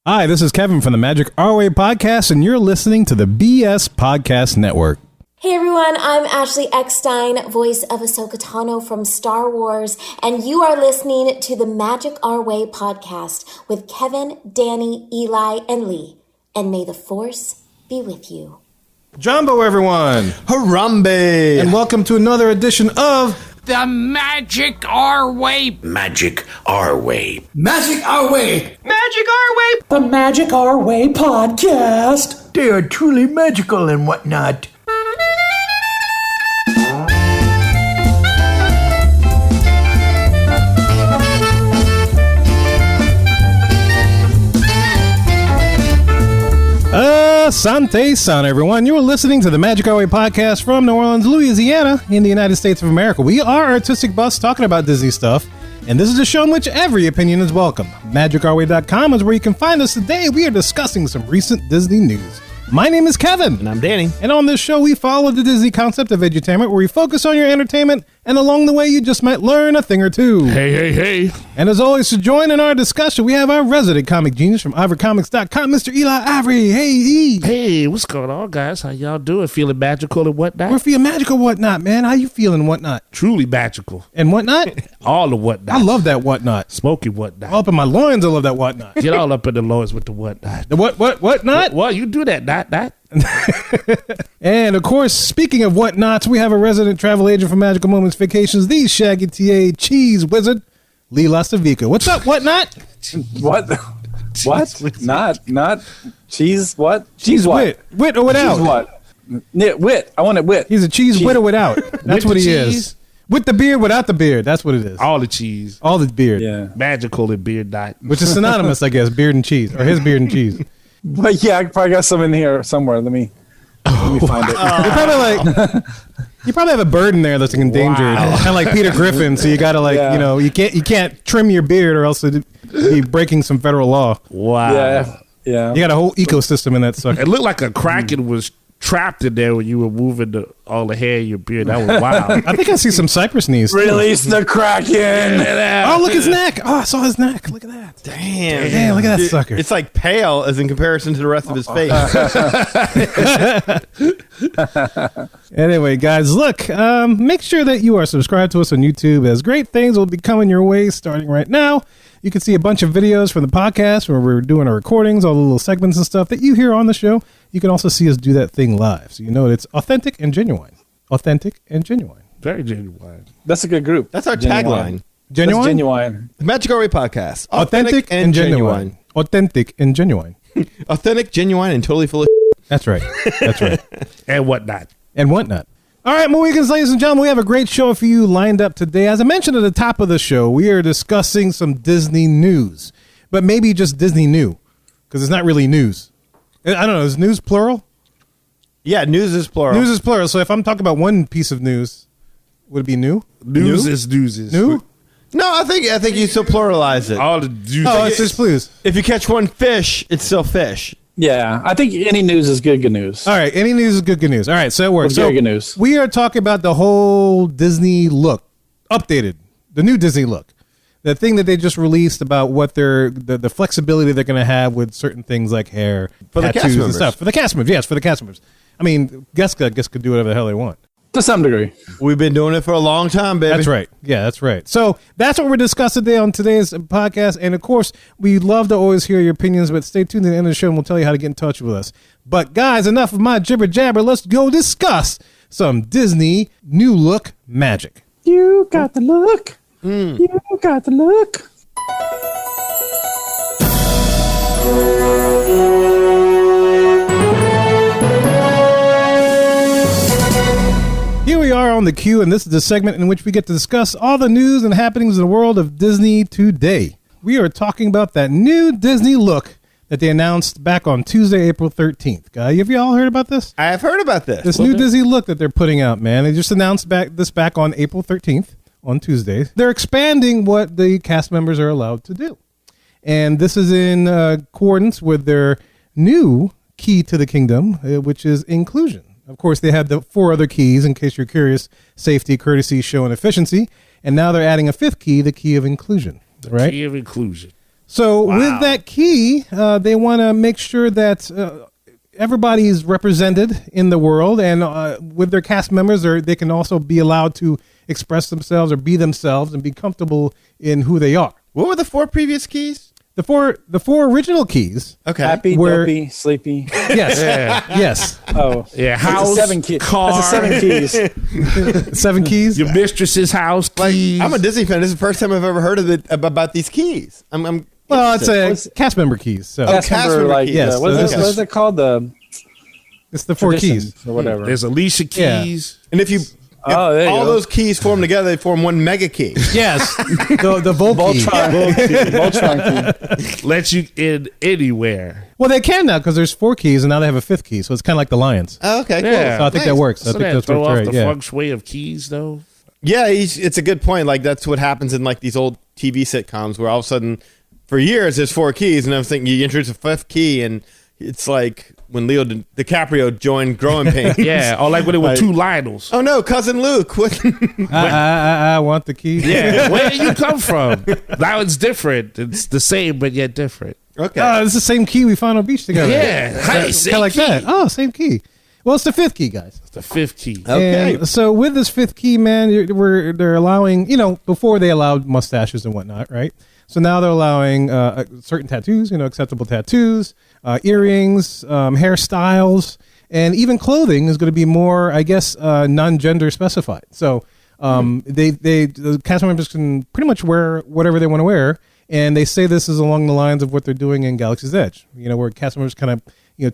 Hi, this is Kevin from the Magic Our Way podcast, and you're listening to the BS Podcast Network. Hey everyone, I'm Ashley Eckstein, voice of Ahsoka Tano from Star Wars, and you are listening to the Magic Our Way podcast with Kevin, Danny, Eli, and Lee. And may the Force be with you. Jumbo, everyone! Harambe! And welcome to another edition of The Magic Our Way. Magic Our Way. Magic Our Way. Magic Our Way. The Magic Our Way podcast. They are truly magical and whatnot. Asante San, everyone. You are listening to the Magic Our Way podcast from New Orleans, Louisiana, in the United States of America. We are Artistic Bus talking about Disney stuff, and this is a show in which every opinion is welcome. MagicOurWay.com is where you can find us today. We are discussing some recent Disney news. My name is Kevin. And I'm Danny. And on this show, we follow the Disney concept of edutainment, where we focus on your entertainment, and along the way, you just might learn a thing or two. Hey. And as always, to join in our discussion, we have our resident comic genius from ivorycomics.com, Mr. Eli Ivory. Hey, E. Hey, what's going on, guys? How y'all doing? Feeling magical and whatnot? We're feeling magical whatnot, man. How you feeling whatnot? Truly magical. And whatnot? All the whatnot. I love that whatnot. Smoky whatnot. All up in my loins, I love that whatnot. Get all up in the loins with the whatnot. The whatnot? Well, you do that, not. And of course, speaking of whatnots, we have a resident travel agent for Magical Moments Vacations, the Shaggy TA Cheese Wizard, Lee Lastavica. What's up, whatnot? What? What? Not cheese. What? Cheese what? Wit or without? Cheese what? Wit. I want it wit. He's a cheese wit or without. That's With what the he cheese? is. With the beard, without the beard. That's what it is. All the cheese. All the beard. Yeah. Magical and beard not. Which is synonymous, I guess. Beard and cheese. Or his beard and cheese. But yeah, I probably got some in here somewhere. Let me find it. You're probably you probably have a bird in there that's endangered. Wow. Kind of like Peter Griffin. So you got to Yeah. you can't trim your beard or else it'd be breaking some federal law. Wow. Yeah. You got a whole ecosystem in that sucker. It looked like a kraken was trapped in there when you were moving all the hair in your beard. That was wild. I think I see some cypress knees. Release the Kraken. Oh, look his neck. Oh, I saw his neck. Look at that. Damn. Yeah, look at that sucker. It's like pale as in comparison to the rest of his face. Anyway, guys, look, make sure that you are subscribed to us on YouTube, as great things will be coming your way starting right now. You can see a bunch of videos from the podcast where we're doing our recordings, all the little segments and stuff that you hear on the show. You can also see us do that thing live. So you know it's authentic and genuine. Authentic and genuine. Very genuine. That's a good group. That's our Genuine. tagline. Genuine? That's genuine. The Magic Our Way podcast. Authentic and genuine. Authentic and genuine. Authentic, genuine, and totally full of That's right. That's right. And whatnot. And whatnot. All right, Mohicans, ladies and gentlemen, we have a great show for you lined up today. As I mentioned at the top of the show, we are discussing some Disney news, but maybe just Disney new, because it's not really news. I don't know, is news plural? Yeah, news is plural. News is plural, so if I'm talking about one piece of news, would it be new? News New? is newses. New? No, I think you still pluralize it. All the news. Oh, it's just please. If you catch one fish, it's still fish. Yeah, I think any news is good news. All right, any news is good news. All right, so it works. Well, very So good news. we are talking about the whole Disney look, updated, the new Disney look. The thing that they just released about what the flexibility they're going to have with certain things like hair, For the cast tattoos and members. stuff. For the cast members, yes, for the cast members. I mean, guests could do whatever the hell they want. To some degree. We've been doing it for a long time, baby. That's right. Yeah, that's right. So that's what we're discussing today on today's podcast. And of course, we love to always hear your opinions, but stay tuned to the end of the show and we'll tell you how to get in touch with us. But guys, enough of my jibber jabber. Let's go discuss some Disney new look magic. You got the look. You got the look. Here we are on the queue, and this is the segment in which we get to discuss all the news and happenings in the world of Disney today. We are talking about that new Disney look that they announced back on Tuesday, April 13th. Have you all heard about this? I have heard about this. This new Disney look that they're putting out, man. They just announced back on April 13th, on Tuesday. They're expanding what the cast members are allowed to do. And this is in accordance with their new key to the kingdom, which is inclusion. Of course, they had the 4 other keys, in case you're curious: safety, courtesy, show, and efficiency. And now they're adding a 5th key, the key of inclusion. Right? Key of inclusion. So with that key, they want to make sure that everybody is represented in the world, and with their cast members, they can also be allowed to express themselves or be themselves and be comfortable in who they are. What were the 4 previous keys? The four original keys. Okay. Happy, dopey, sleepy. Yes. Yes. Oh, Yeah, That's house, a 7 key. car, That's a 7 keys. 7 keys. your mistress's house keys. I'm a Disney fan. This is the first time I've ever heard of it about these keys. I'm Well, it's interested. a cast member keys. So Oh, cast member like keys. Yes, what so is it called? The it's the 4 keys. traditions or whatever. There's Alicia keys. And if you Oh, there you all go. those keys form together, they form one mega key. Yes. the Volt key. Voltron key. Lets you in anywhere. Well, they can now because there's 4 keys and now they have a 5th key. So it's kind of like the Lions. Oh, okay, cool. Yeah. So I think that works. I So think that that's throw what's off right. the Yeah. feng shui of keys, though. Yeah, it's a good point. Like that's what happens in like these old TV sitcoms where all of a sudden, for years, there's 4 keys, and I was thinking you introduce a 5th key, and it's like when Leo DiCaprio joined Growing Pains. Yeah, or like when it were 2 Lionels. Oh no, cousin Luke. What? I want the key. Yeah, where did you come from? Now it's different. It's the same, but yet different. Okay. Oh, it's the same key we found on beach together. Yeah, hey, Kind same of like key. that. Oh, same key. Well, it's the 5th key, guys. It's the 5th key. Okay. And so with this 5th key, man, they're allowing, before they allowed mustaches and whatnot, right? So now they're allowing certain tattoos, acceptable tattoos, earrings, hairstyles, and even clothing is going to be more, I guess, non-gender specified. So the cast members can pretty much wear whatever they want to wear, and they say this is along the lines of what they're doing in Galaxy's Edge, where cast members kind of,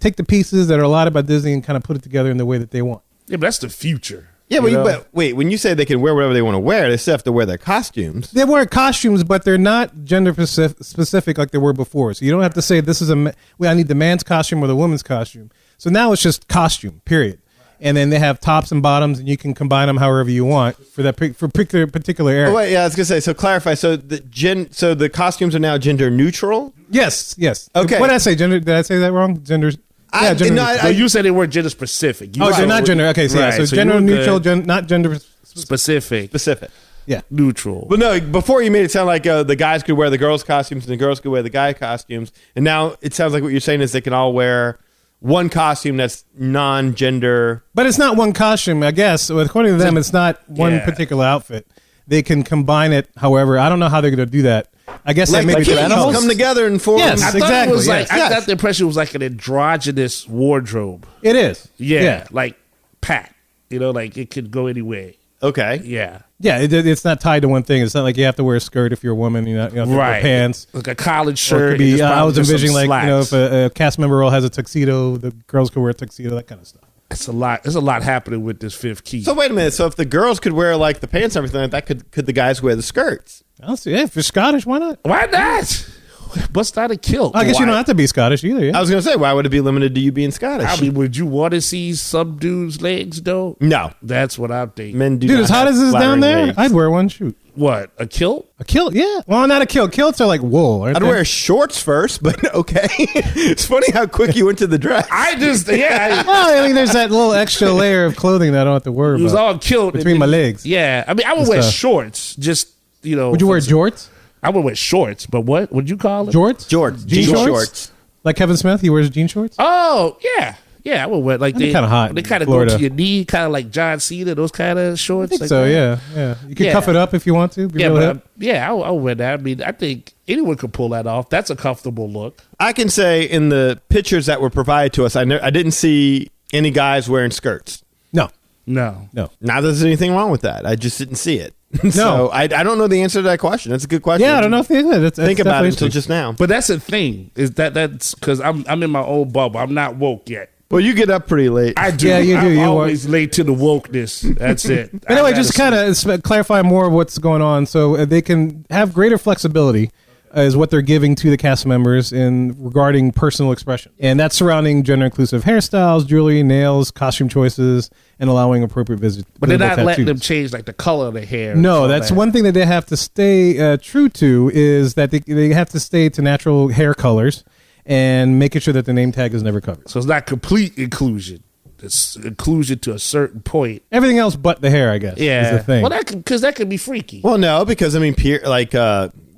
take the pieces that are allotted by Disney and kind of put it together in the way that they want. Yeah, but that's the future. Yeah, but wait, when you say they can wear whatever they want to wear, they still have to wear their costumes. They wear costumes, but they're not gender specific like they were before. So you don't have to say this is I need the man's costume or the woman's costume. So now it's just costume, period. And then they have tops and bottoms, and you can combine them however you want for that for particular area. Oh, wait, yeah, I was gonna say. So clarify. So the costumes are now gender neutral. Yes. Okay. What did I say? Gender? Did I say that wrong? Gender. Yeah, gender. Well, you said they weren't gender specific. You they're said- not gender. Okay, so Right, so so gender you were neutral, good. not gender specific, Yeah. neutral. But no, before you made it sound like the guys could wear the girls' costumes and the girls could wear the guy costumes, and now it sounds like what you're saying is they can all wear one costume that's non-gender. But it's not one costume, I guess. According to them, it's not one Yeah. particular outfit. They can combine it. However, I don't know how they're going to do that. I guess Like that maybe the keys animals come together and form. Yes. I thought exactly, it was like yes. I got the impression it was like an androgynous wardrobe. It is. Yeah, like Pat. Like it could go anywhere. Okay. Yeah, Yeah, it's not tied to one thing. It's not like you have to wear a skirt if you're a woman. You have to wear right. pants. like a college Or it shirt. could be, and just I was probably just some envisioning like slacks. if a cast member role has a tuxedo, the girls could wear a tuxedo, that kind of stuff. It's a lot. There's a lot happening with this 5th key. So wait a minute. So if the girls could wear like the pants and everything like that, could the guys wear the skirts? I don't see. Yeah, if you're Scottish, why not? Why not? Bust not a kilt. I guess you Why? don't have to be Scottish either. Yeah. I was gonna say, why would it be limited to you being Scottish? I mean, would you want to see some dude's legs though? no, That's what I'm thinking. men do. Dude, not as hot have as this is down flattering there, legs. I'd wear one. Shoot, What, a kilt? a kilt. Yeah. Well, not a kilt. Kilts are like wool. Aren't I'd they? wear shorts first, but okay. It's funny how quick you went to the dress. Well, I mean, there's that little extra layer of clothing that I don't have to worry It was about. all kilt Between and my then- legs. Yeah, I mean, I would Just, wear uh, shorts. Just Would you wear jorts? I would wear shorts, but what would you call it? Jorts? Jorts, Jean jean shorts? shorts. Like Kevin Smith, he wears jean shorts. Oh yeah, I would wear like That'd be kinda hot They in kind of go Florida. to your knee, kind of like John Cena. Those kind of shorts. I think like so. that. Yeah. You can Yeah. cuff it up if you want to. Be Yeah, real but hip. I'll wear that. I mean, I think anyone could pull that off. That's a comfortable look. I can say in the pictures that were provided to us, I didn't see any guys wearing skirts. No. No, No. Not that there's anything wrong with that. I just didn't see it. So I don't know the answer to that question. That's a good question. Yeah, I don't know if they did. Think about it until just now. but that's the thing. Is that's because I'm in my own bubble. I'm not woke yet. Well, you get up pretty late. I do. Yeah, you do. I'm You always late to the wokeness. That's it. Anyway, I just gotta kind of clarify more of what's going on so they can have greater flexibility is what they're giving to the cast members in regarding personal expression. And that's surrounding gender inclusive hairstyles, jewelry, nails, costume choices, and allowing appropriate But they're not visible letting them tattoos. change like the color of the hair. and No, all that's that. one thing that they have to stay true to is that they have to stay to natural hair colors and making sure that the name tag is never covered. So it's not complete inclusion. It's inclusion to a certain point. Everything else but the hair, I guess, Yeah. is the thing. Well, because that could be freaky. Well, no, because I mean,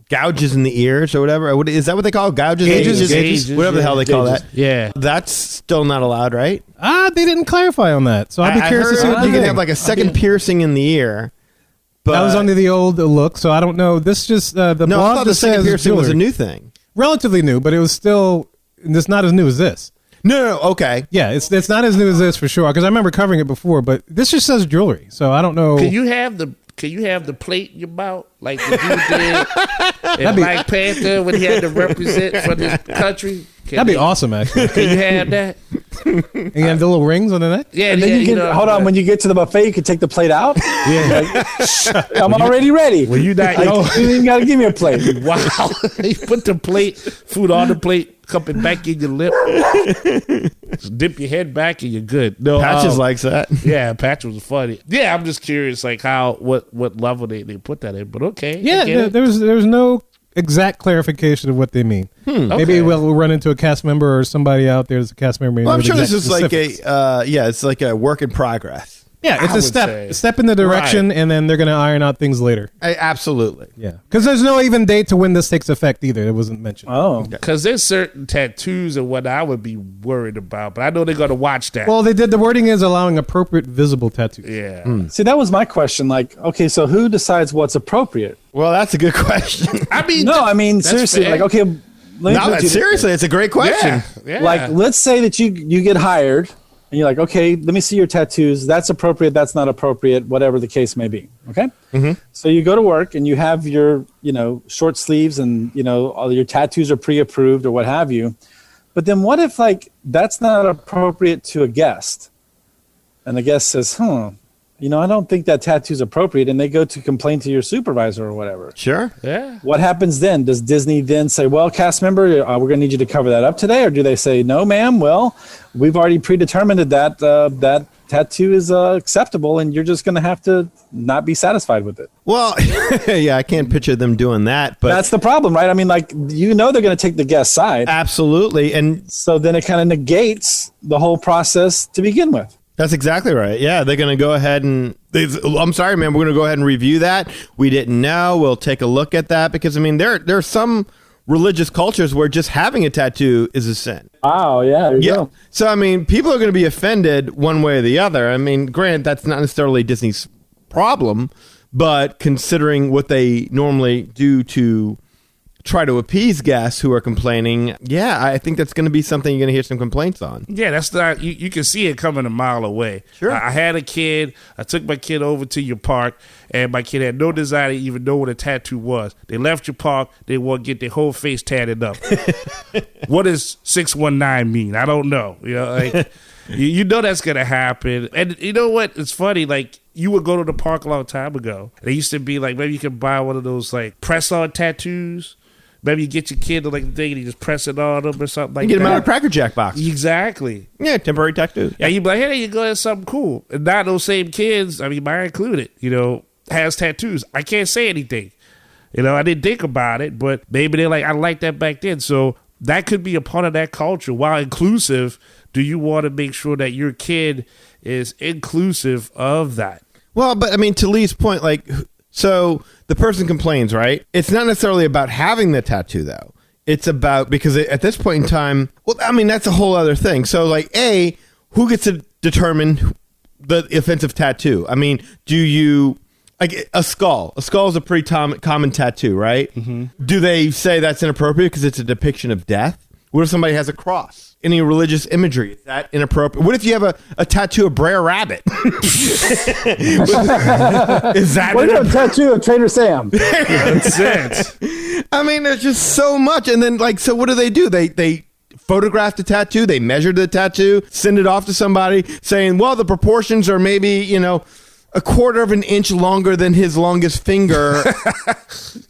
gouges in the ears or whatever. Is that what they call it? Gouges? Gauges, Whatever the hell they call that. Yeah. That's still not allowed, right? They didn't clarify on that, so I'll be curious to see what you you can think. have like a second piercing in the ear. But That was under the old look, so I don't know. This just the no, I blog thought the just second says piercing was a jewelry. new thing. Relatively new, but it was still. It's not as new as this. No, okay. Yeah, it's not as new as this for sure. Because I remember covering it before, but this just says jewelry, so I don't know. Can you have the plate in your mouth like the dude did in Black Panther when he had to represent for this country? That'd be awesome, actually. Can you have that? And you have the little rings on the neck. Yeah, And then yeah, you can hold on. When you get to the buffet, you can take the plate out. Yeah. I'm already ready. Well, you not. You didn't even got to give me a plate. Wow. You put the plate, food on the plate, coming back in your lip. Just dip your head back and you're good. No, Patches likes that. Yeah, Patch was funny. Yeah, I'm just curious, like what level they put that in. But okay. I Yeah, get it. there's no exact clarification of what they mean. Maybe Okay. we'll run into a cast member or somebody out there as a cast member. Well, I'm with sure this exact is like specifics. it's like a work in progress. Yeah, it's I a would say. step in the direction, and then they're going to iron out things later. Absolutely. Yeah, because there's no even date to when this takes effect either. It wasn't mentioned. Oh, Because there's certain tattoos and what I would be worried about, but I know they're going to watch that. Well, they did. The wording is allowing appropriate visible tattoos. yeah. see, that was my question. Like, okay, so who decides what's appropriate? Well, that's a good question. I mean, No, I mean that's seriously. fair. Like, okay, let me No, put it to you- seriously, it's a great question. Yeah. Like, let's say that you get hired, and you're like, okay, let me see your tattoos. That's appropriate. That's not appropriate. Whatever the case may be. Okay. So you go to work and you have your, short sleeves and all your tattoos are pre-approved or what have you. But then what if like that's not appropriate to a guest, and the guest says, I don't think that tattoo's appropriate, and they go to complain to your supervisor or whatever. Sure. Yeah. What happens then? Does Disney then say, well, cast member, we're going to need you to cover that up today? Or do they say, no, ma'am, well, we've already predetermined that that tattoo is acceptable, and you're just going to have to not be satisfied with it? Well, yeah, I can't picture them doing that, but That's the problem, right? I mean, like, they're going to take the guest side. absolutely. And So then it kind of negates the whole process to begin with. that's exactly right. Yeah, they're going to go ahead and I'm sorry, man, we're going to go ahead and review that. We didn't know. We'll take a look at that because, I mean, there are some religious cultures where just having a tattoo is a sin. Wow, yeah, there you go. So, I mean, people are going to be offended one way or the other. I mean, granted, that's not necessarily Disney's problem, but considering what they normally do to try to appease guests who are complaining, yeah, I think that's going to be something you're going to hear some complaints on. Yeah, that's not, you can see it coming a mile away. Sure. I had a kid, I took my kid over to your park, and my kid had no desire to even know what a tattoo was. They left your park, they want to get their whole face tatted up. What does 619 mean? I don't know. Like, you know that's going to happen. And you know what? It's funny, like, you would go to the park a long time ago. They used to be like, maybe you could buy one of those, like, press-on tattoos. Maybe you get your kid to like the thing and you just press it on them or something like You get that. them out of a Cracker Jack box. Exactly. Yeah, temporary tattoo. Yeah, you be like, hey, there you go, that's something cool. And now those same kids, I mean, mine included, has tattoos. I can't say anything. I didn't think about it, but maybe they're like, I liked that back then. So that could be a part of that culture. While inclusive, do you want to make sure that your kid is inclusive of that? Well, but I mean, to Lee's point, like, so the person complains, right? It's not necessarily about having the tattoo, though. It's about, because at this point in time, well, I mean, that's a whole other thing. So, like, A, who gets to determine the offensive tattoo? I mean, do you, like, a skull? A skull is a pretty common tattoo, right? Mm-hmm. Do they say that's inappropriate because it's a depiction of death? What if somebody has a cross? Any religious imagery? Is that inappropriate? What if you have a tattoo of Brer Rabbit? Is that What about a tattoo of Trader Sam? That's it. I mean, there's just so much. And then, like, so what do? They photograph the tattoo, they measure the tattoo, send it off to somebody saying, well, the proportions are maybe, a quarter of an inch longer than his longest finger.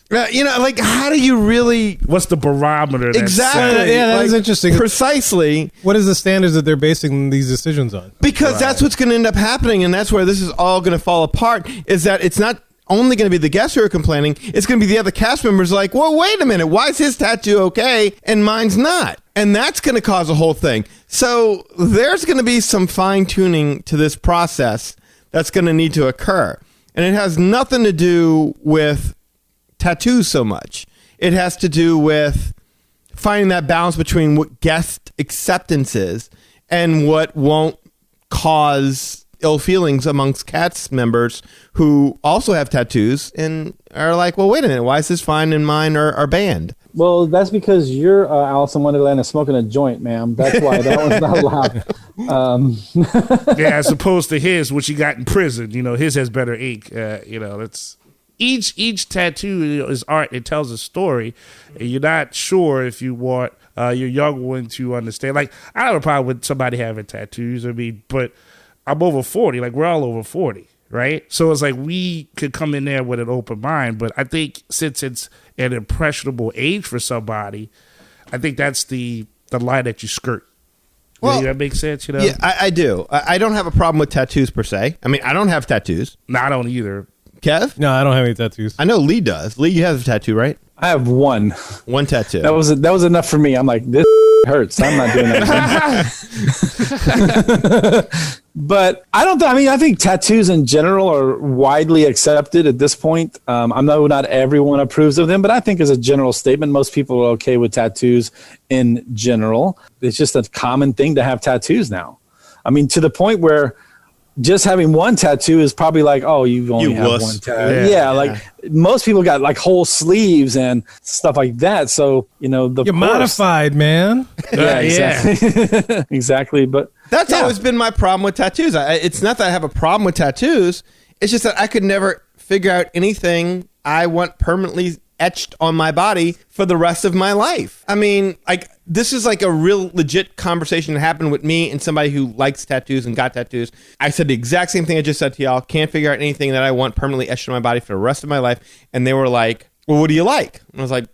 Like, how do you really... What's the barometer? That's Exactly. Yeah, that is interesting. Precisely. What is the standards that they're basing these decisions on? Because that's what's going to end up happening, and that's where this is all going to fall apart, is that it's not only going to be the guests who are complaining, it's going to be the other cast members like, well, wait a minute, why is his tattoo okay and mine's not? And that's going to cause a whole thing. So there's going to be some fine-tuning to this process that's going to need to occur. And it has nothing to do with tattoos so much. It has to do with finding that balance between what guest acceptance is and what won't cause ill feelings amongst cast members who also have tattoos and are like, well, wait a minute, why is this fine and mine are banned? Well, that's because you're Alice in Wonderland and smoking a joint, ma'am. That's why that one's not allowed. Yeah, as opposed to his, which he got in prison. His has better ink. That's each tattoo is art. It tells a story, and you're not sure if you want your young one to understand. Like, I don't have a problem with somebody having tattoos. But I'm over 40. Like, we're all over 40. Right? So it's like we could come in there with an open mind, but I think since it's an impressionable age for somebody, I think that's the line that you skirt. Well, that makes sense, Yeah, I do. I don't have a problem with tattoos per se. I mean, I don't have tattoos. No, I don't either. Kev? No, I don't have any tattoos. I know Lee does. Lee, you have a tattoo, right? I have one. One tattoo. That was enough for me. I'm like, this hurts. I'm not doing that. But I think tattoos in general are widely accepted at this point. I know not everyone approves of them, but I think as a general statement, most people are okay with tattoos in general. It's just a common thing to have tattoos now. I mean, to the point where just having one tattoo is probably like, oh, you only have one tattoo. Yeah, like most people got like whole sleeves and stuff like that. So, you're modified, man. Yeah, exactly. Exactly. But that's always been my problem with tattoos. It's not that I have a problem with tattoos. It's just that I could never figure out anything I want permanently etched on my body for the rest of my life. I mean, like, this is like a real legit conversation that happened with me and somebody who likes tattoos and got tattoos. I said the exact same thing I just said to y'all. Can't figure out anything that I want permanently etched on my body for the rest of my life. And they were like, well, what do you like? And I was like,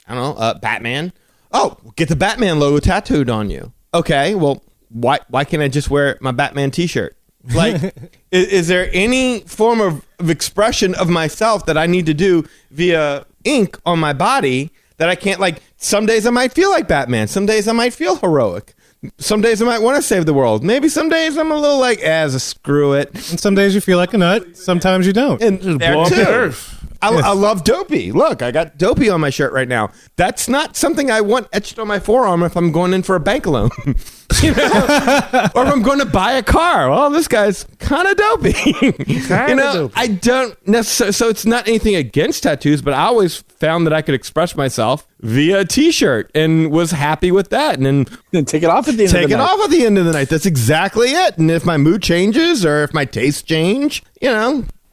I don't know, Batman. Oh, get the Batman logo tattooed on you. Okay, well, why can't I just wear my Batman t-shirt? Like, is there any form of expression of myself that I need to do via ink on my body that I can't, like, some days I might feel like Batman. Some days I might feel heroic. Some days I might want to save the world. Maybe some days I'm a little like, screw it. And some days you feel like a nut. Sometimes you don't. And there too. I love Dopey. Look, I got Dopey on my shirt right now. That's not something I want etched on my forearm if I'm going in for a bank loan. Or if I'm going to buy a car. Well, this guy's kind of dopey. Dopey. I don't necessarily. So it's not anything against tattoos, but I always found that I could express myself via a t-shirt and was happy with that. And then take it off at the end of the night. Take it off at the end of the night. That's exactly it. And if my mood changes or if my tastes change,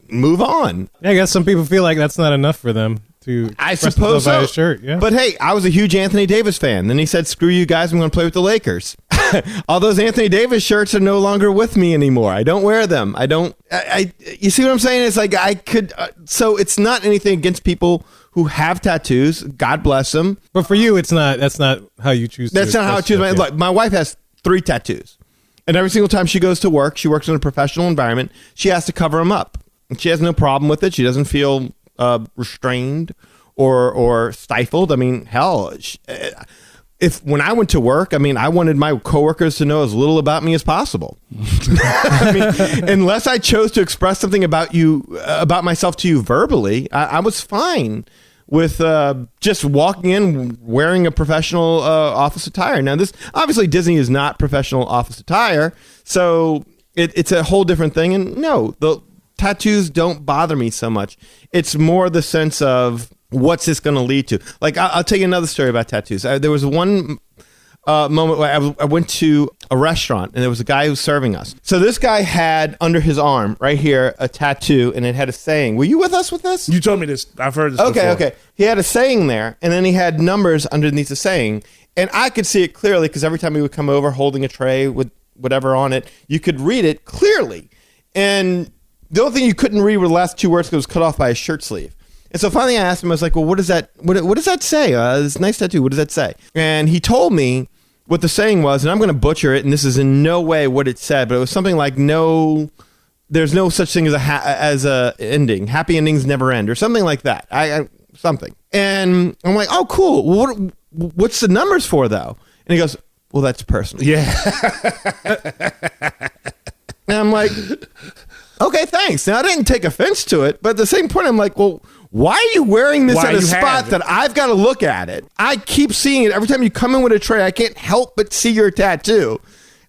move on. Yeah, I guess some people feel like that's not enough for them to suppose so. Buy a shirt. Yeah. But hey, I was a huge Anthony Davis fan. Then he said, screw you guys, I'm going to play with the Lakers. All those Anthony Davis shirts are no longer with me anymore. I don't wear them. You see what I'm saying? It's like I could, so it's not anything against people who have tattoos. God bless them. But for you, that's not how you choose to. That's not how I choose. Look, my wife has 3 tattoos. And every single time she goes to work, she works in a professional environment, she has to cover them up. And she has no problem with it. She doesn't feel restrained or stifled. I mean, hell, when I went to work, I mean, I wanted my coworkers to know as little about me as possible. I mean, unless I chose to express something about myself to you verbally, I was fine with just walking in wearing a professional office attire. Now, this obviously Disney is not professional office attire, so it's a whole different thing. And no, the tattoos don't bother me so much. It's more the sense of what's this going to lead to. Like, I'll tell you another story about tattoos. There was one moment where I went to a restaurant and there was a guy who was serving us. So this guy had under his arm right here a tattoo and it had a saying. Were you with us with this? You told me this. I've heard this before. Okay. He had a saying there and then he had numbers underneath the saying. And I could see it clearly because every time he would come over holding a tray with whatever on it, you could read it clearly. And the only thing you couldn't read were the last 2 words because it was cut off by his shirt sleeve. And so finally I asked him, I was like, well, what does that say? This nice tattoo, what does that say? And he told me what the saying was, and I'm going to butcher it, and this is in no way what it said, but it was something like, there's no such thing as a ending. Happy endings never end, or something like that. Something. And I'm like, oh, cool. What's the numbers for, though? And he goes, well, that's personal. Yeah. And I'm like, okay, thanks. Now, I didn't take offense to it, but at the same point, I'm like, well, why are you wearing this Why at a you spot have it? that I've got to look at it? I keep seeing it. Every time you come in with a tray, I can't help but see your tattoo.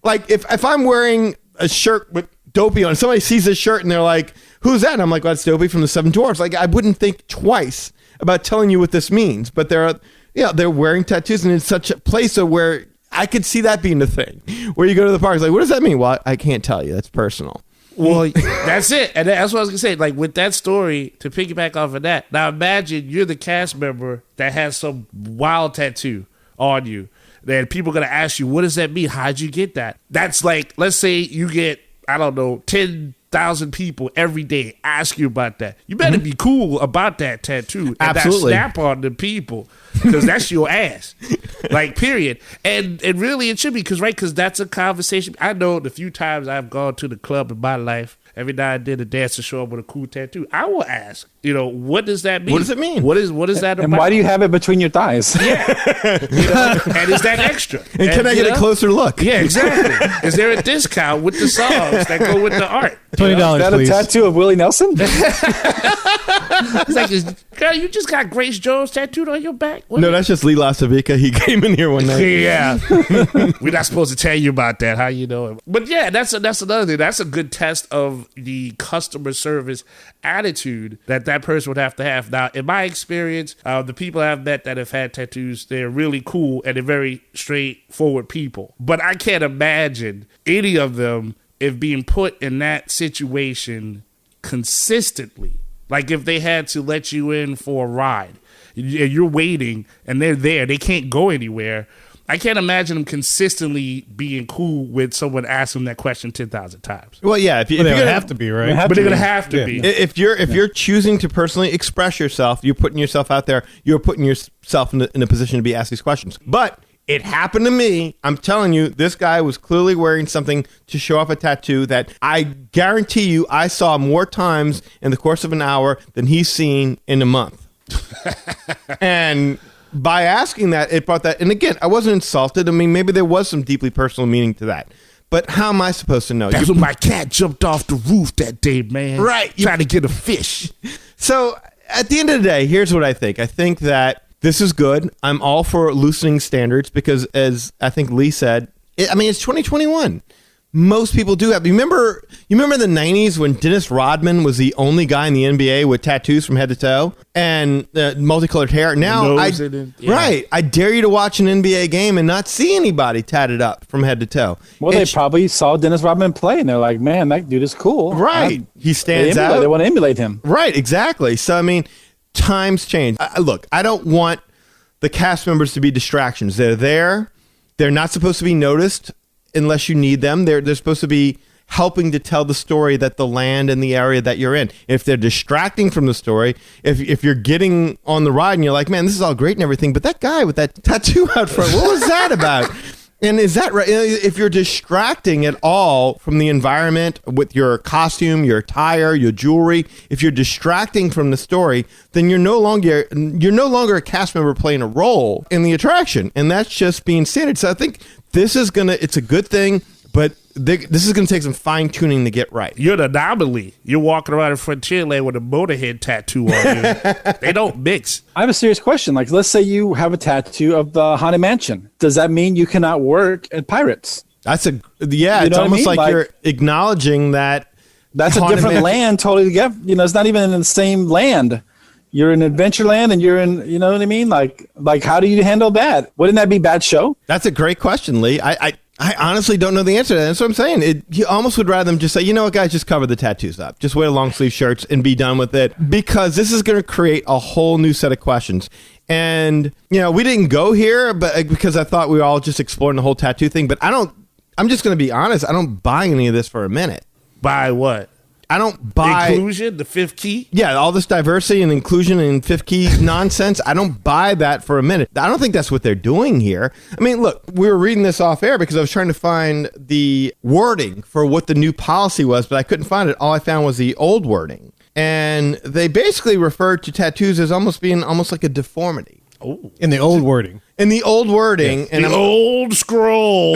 Like, if I'm wearing a shirt with Dopey on, somebody sees this shirt and they're like, who's that? And I'm like, well, that's Dopey from the Seven Dwarfs. Like, I wouldn't think twice about telling you what this means. But they're wearing tattoos, and it's such a place where I could see that being the thing. Where you go to the park, it's like, what does that mean? Well, I can't tell you. That's personal. Well, that's it. And that's what I was going to say. Like, with that story, to piggyback off of that, now imagine you're the cast member that has some wild tattoo on you. Then people are going to ask you, what does that mean? How'd you get that? That's like, let's say you get, I don't know, 10,000 people every day ask you about that. You better be cool about that tattoo. And Absolutely. That snap on the people, because that's your ass. Like, period. And really it should be, because that's a conversation. I know the few times I've gone to the club in my life, every now and then a dancer show up with a cool tattoo, I will ask, what does that mean? What does it mean? What is that about? And why do you have it between your thighs? And is that extra? And can I get a closer look? Yeah, exactly. Is there a discount with the songs that go with the art? $20, Is that please. a tattoo of Willie Nelson? It's like, girl, you just got Grace Jones tattooed on your back? What? No, that's just Lee Lasavica. He came in here one night. Yeah. We're not supposed to tell you about that. How you know it? But yeah, that's another thing. That's a good test of the customer service attitude that person would have to have. Now, in my experience, the people I've met that have had tattoos, they're really cool and they're very straightforward people. But I can't imagine any of them if being put in that situation consistently. Like if they had to let you in for a ride, you're waiting and they're there, they can't go anywhere. I can't imagine them consistently being cool with someone asking that question 10,000 times. Well, yeah, if They you're would gonna have to be, right? But they're gonna have to Yeah. be. If you're choosing to personally express yourself, you're putting yourself out there. You're putting yourself in a position to be asked these questions. But it happened to me. I'm telling you, this guy was clearly wearing something to show off a tattoo that I guarantee you I saw more times in the course of an hour than he's seen in a month. And by asking that, it brought that. And again, I wasn't insulted. I mean, maybe there was some deeply personal meaning to that. But how am I supposed to know? That's when my cat jumped off the roof that day, man. Right. Trying to get a fish. So at the end of the day, here's what I think. I think that this is good. I'm all for loosening standards because, as I think Lee said, it's 2021. Most people do have. You remember the 90s when Dennis Rodman was the only guy in the NBA with tattoos from head to toe and multicolored hair? Now, right. I dare you to watch an NBA game and not see anybody tatted up from head to toe. Well, they probably saw Dennis Rodman play, and they're like, man, that dude is cool. Right. He stands out. They want to emulate him. Right, exactly. So, I mean, times change. Look, I don't want the cast members to be distractions. They're there. They're not supposed to be noticed unless you need them. They're supposed to be helping to tell the story that the land and the area that you're in. If they're distracting from the story, if you're getting on the ride and you're like, man, this is all great and everything, but that guy with that tattoo out front, what was that about? And is that right? If you're distracting at all from the environment with your costume, your attire, your jewelry, if you're distracting from the story, then you're no longer a cast member playing a role in the attraction, and that's just being standard. So I think it's a good thing, but this is gonna take some fine tuning to get right. You're an anomaly. You're walking around in Frontierland with a Motorhead tattoo on you. They don't mix. I have a serious question. Like, let's say you have a tattoo of the Haunted Mansion. Does that mean you cannot work at Pirates? It's You almost know what I mean? like Like, you're acknowledging that That's a Haunted different Mansion- land totally. It's not even in the same land. You're in Adventureland and you're in, you know what I mean? Like how do you handle that? Wouldn't that be bad show? That's a great question, Lee. I honestly don't know the answer to that. That's what I'm saying. You almost would rather them just say, you know what, guys, just cover the tattoos up. Just wear long sleeve shirts and be done with it, because this is going to create a whole new set of questions. And, we didn't go here but because I thought we were all just exploring the whole tattoo thing. But I'm just going to be honest. I don't buy any of this for a minute. Buy what? I don't buy inclusion, the fifth key. Yeah, all this diversity and inclusion and fifth key nonsense. I don't buy that for a minute. I don't think that's what they're doing here. I mean, look, we were reading this off air because I was trying to find the wording for what the new policy was, but I couldn't find it. All I found was the old wording. And they basically referred to tattoos as almost being like a deformity. Oh, In the old wording. In the old wording. and the old scroll.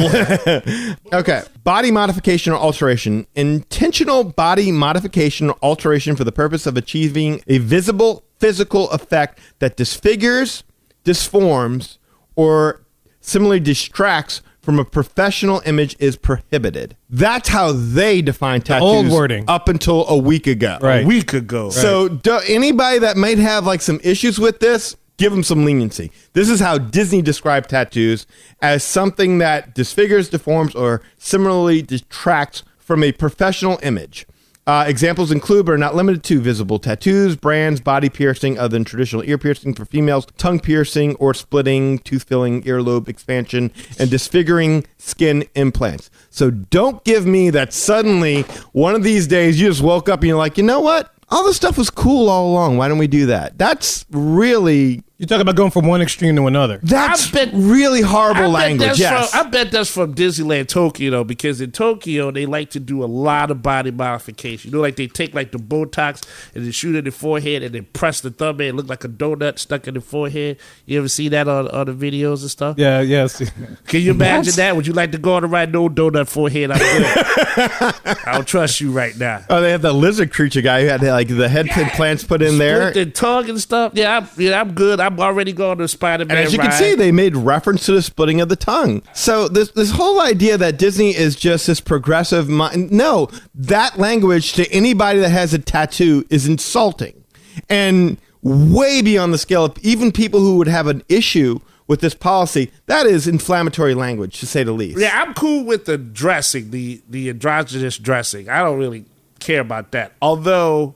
Okay. Body modification or alteration. Intentional body modification or alteration for the purpose of achieving a visible physical effect that disfigures, disforms, or similarly distracts from a professional image is prohibited. That's how they define tattoos. Old wording. Up until a week ago. Right. A week ago. So anybody that might have like some issues with this, give them some leniency. This is how Disney described tattoos, as something that disfigures, deforms, or similarly detracts from a professional image. Examples include, but are not limited to, visible tattoos, brands, body piercing other than traditional ear piercing for females, tongue piercing or splitting, tooth filling, earlobe expansion, and disfiguring skin implants. So don't give me that suddenly one of these days you just woke up and you're like, you know what? All this stuff was cool all along. Why don't we do that? That's really... You talk about going from one extreme to another. That's really horrible language, yes. I bet that's from Disneyland Tokyo, though, because in Tokyo, they like to do a lot of body modification. You know, like they take like the Botox and they shoot in the forehead and then press the thumb in and look like a donut stuck in the forehead. You ever see that on the videos and stuff? Yeah, yes. Can you imagine that? Would you like to go on the right? No donut forehead. I'm good. I don't trust you right now. Oh, they have that lizard creature guy who had like the head implants put in there. Split the tongue and stuff. Yeah, I'm good. I'm already going to Spider-Man. And as you ride. can see, they made reference to the splitting of the tongue. So this whole idea that Disney is just this progressive no, that language to anybody that has a tattoo is insulting and way beyond the scale of even people who would have an issue with this policy. That is inflammatory language, to say the least. Yeah, I'm cool with the dressing, the androgynous dressing. I don't really care about that. Although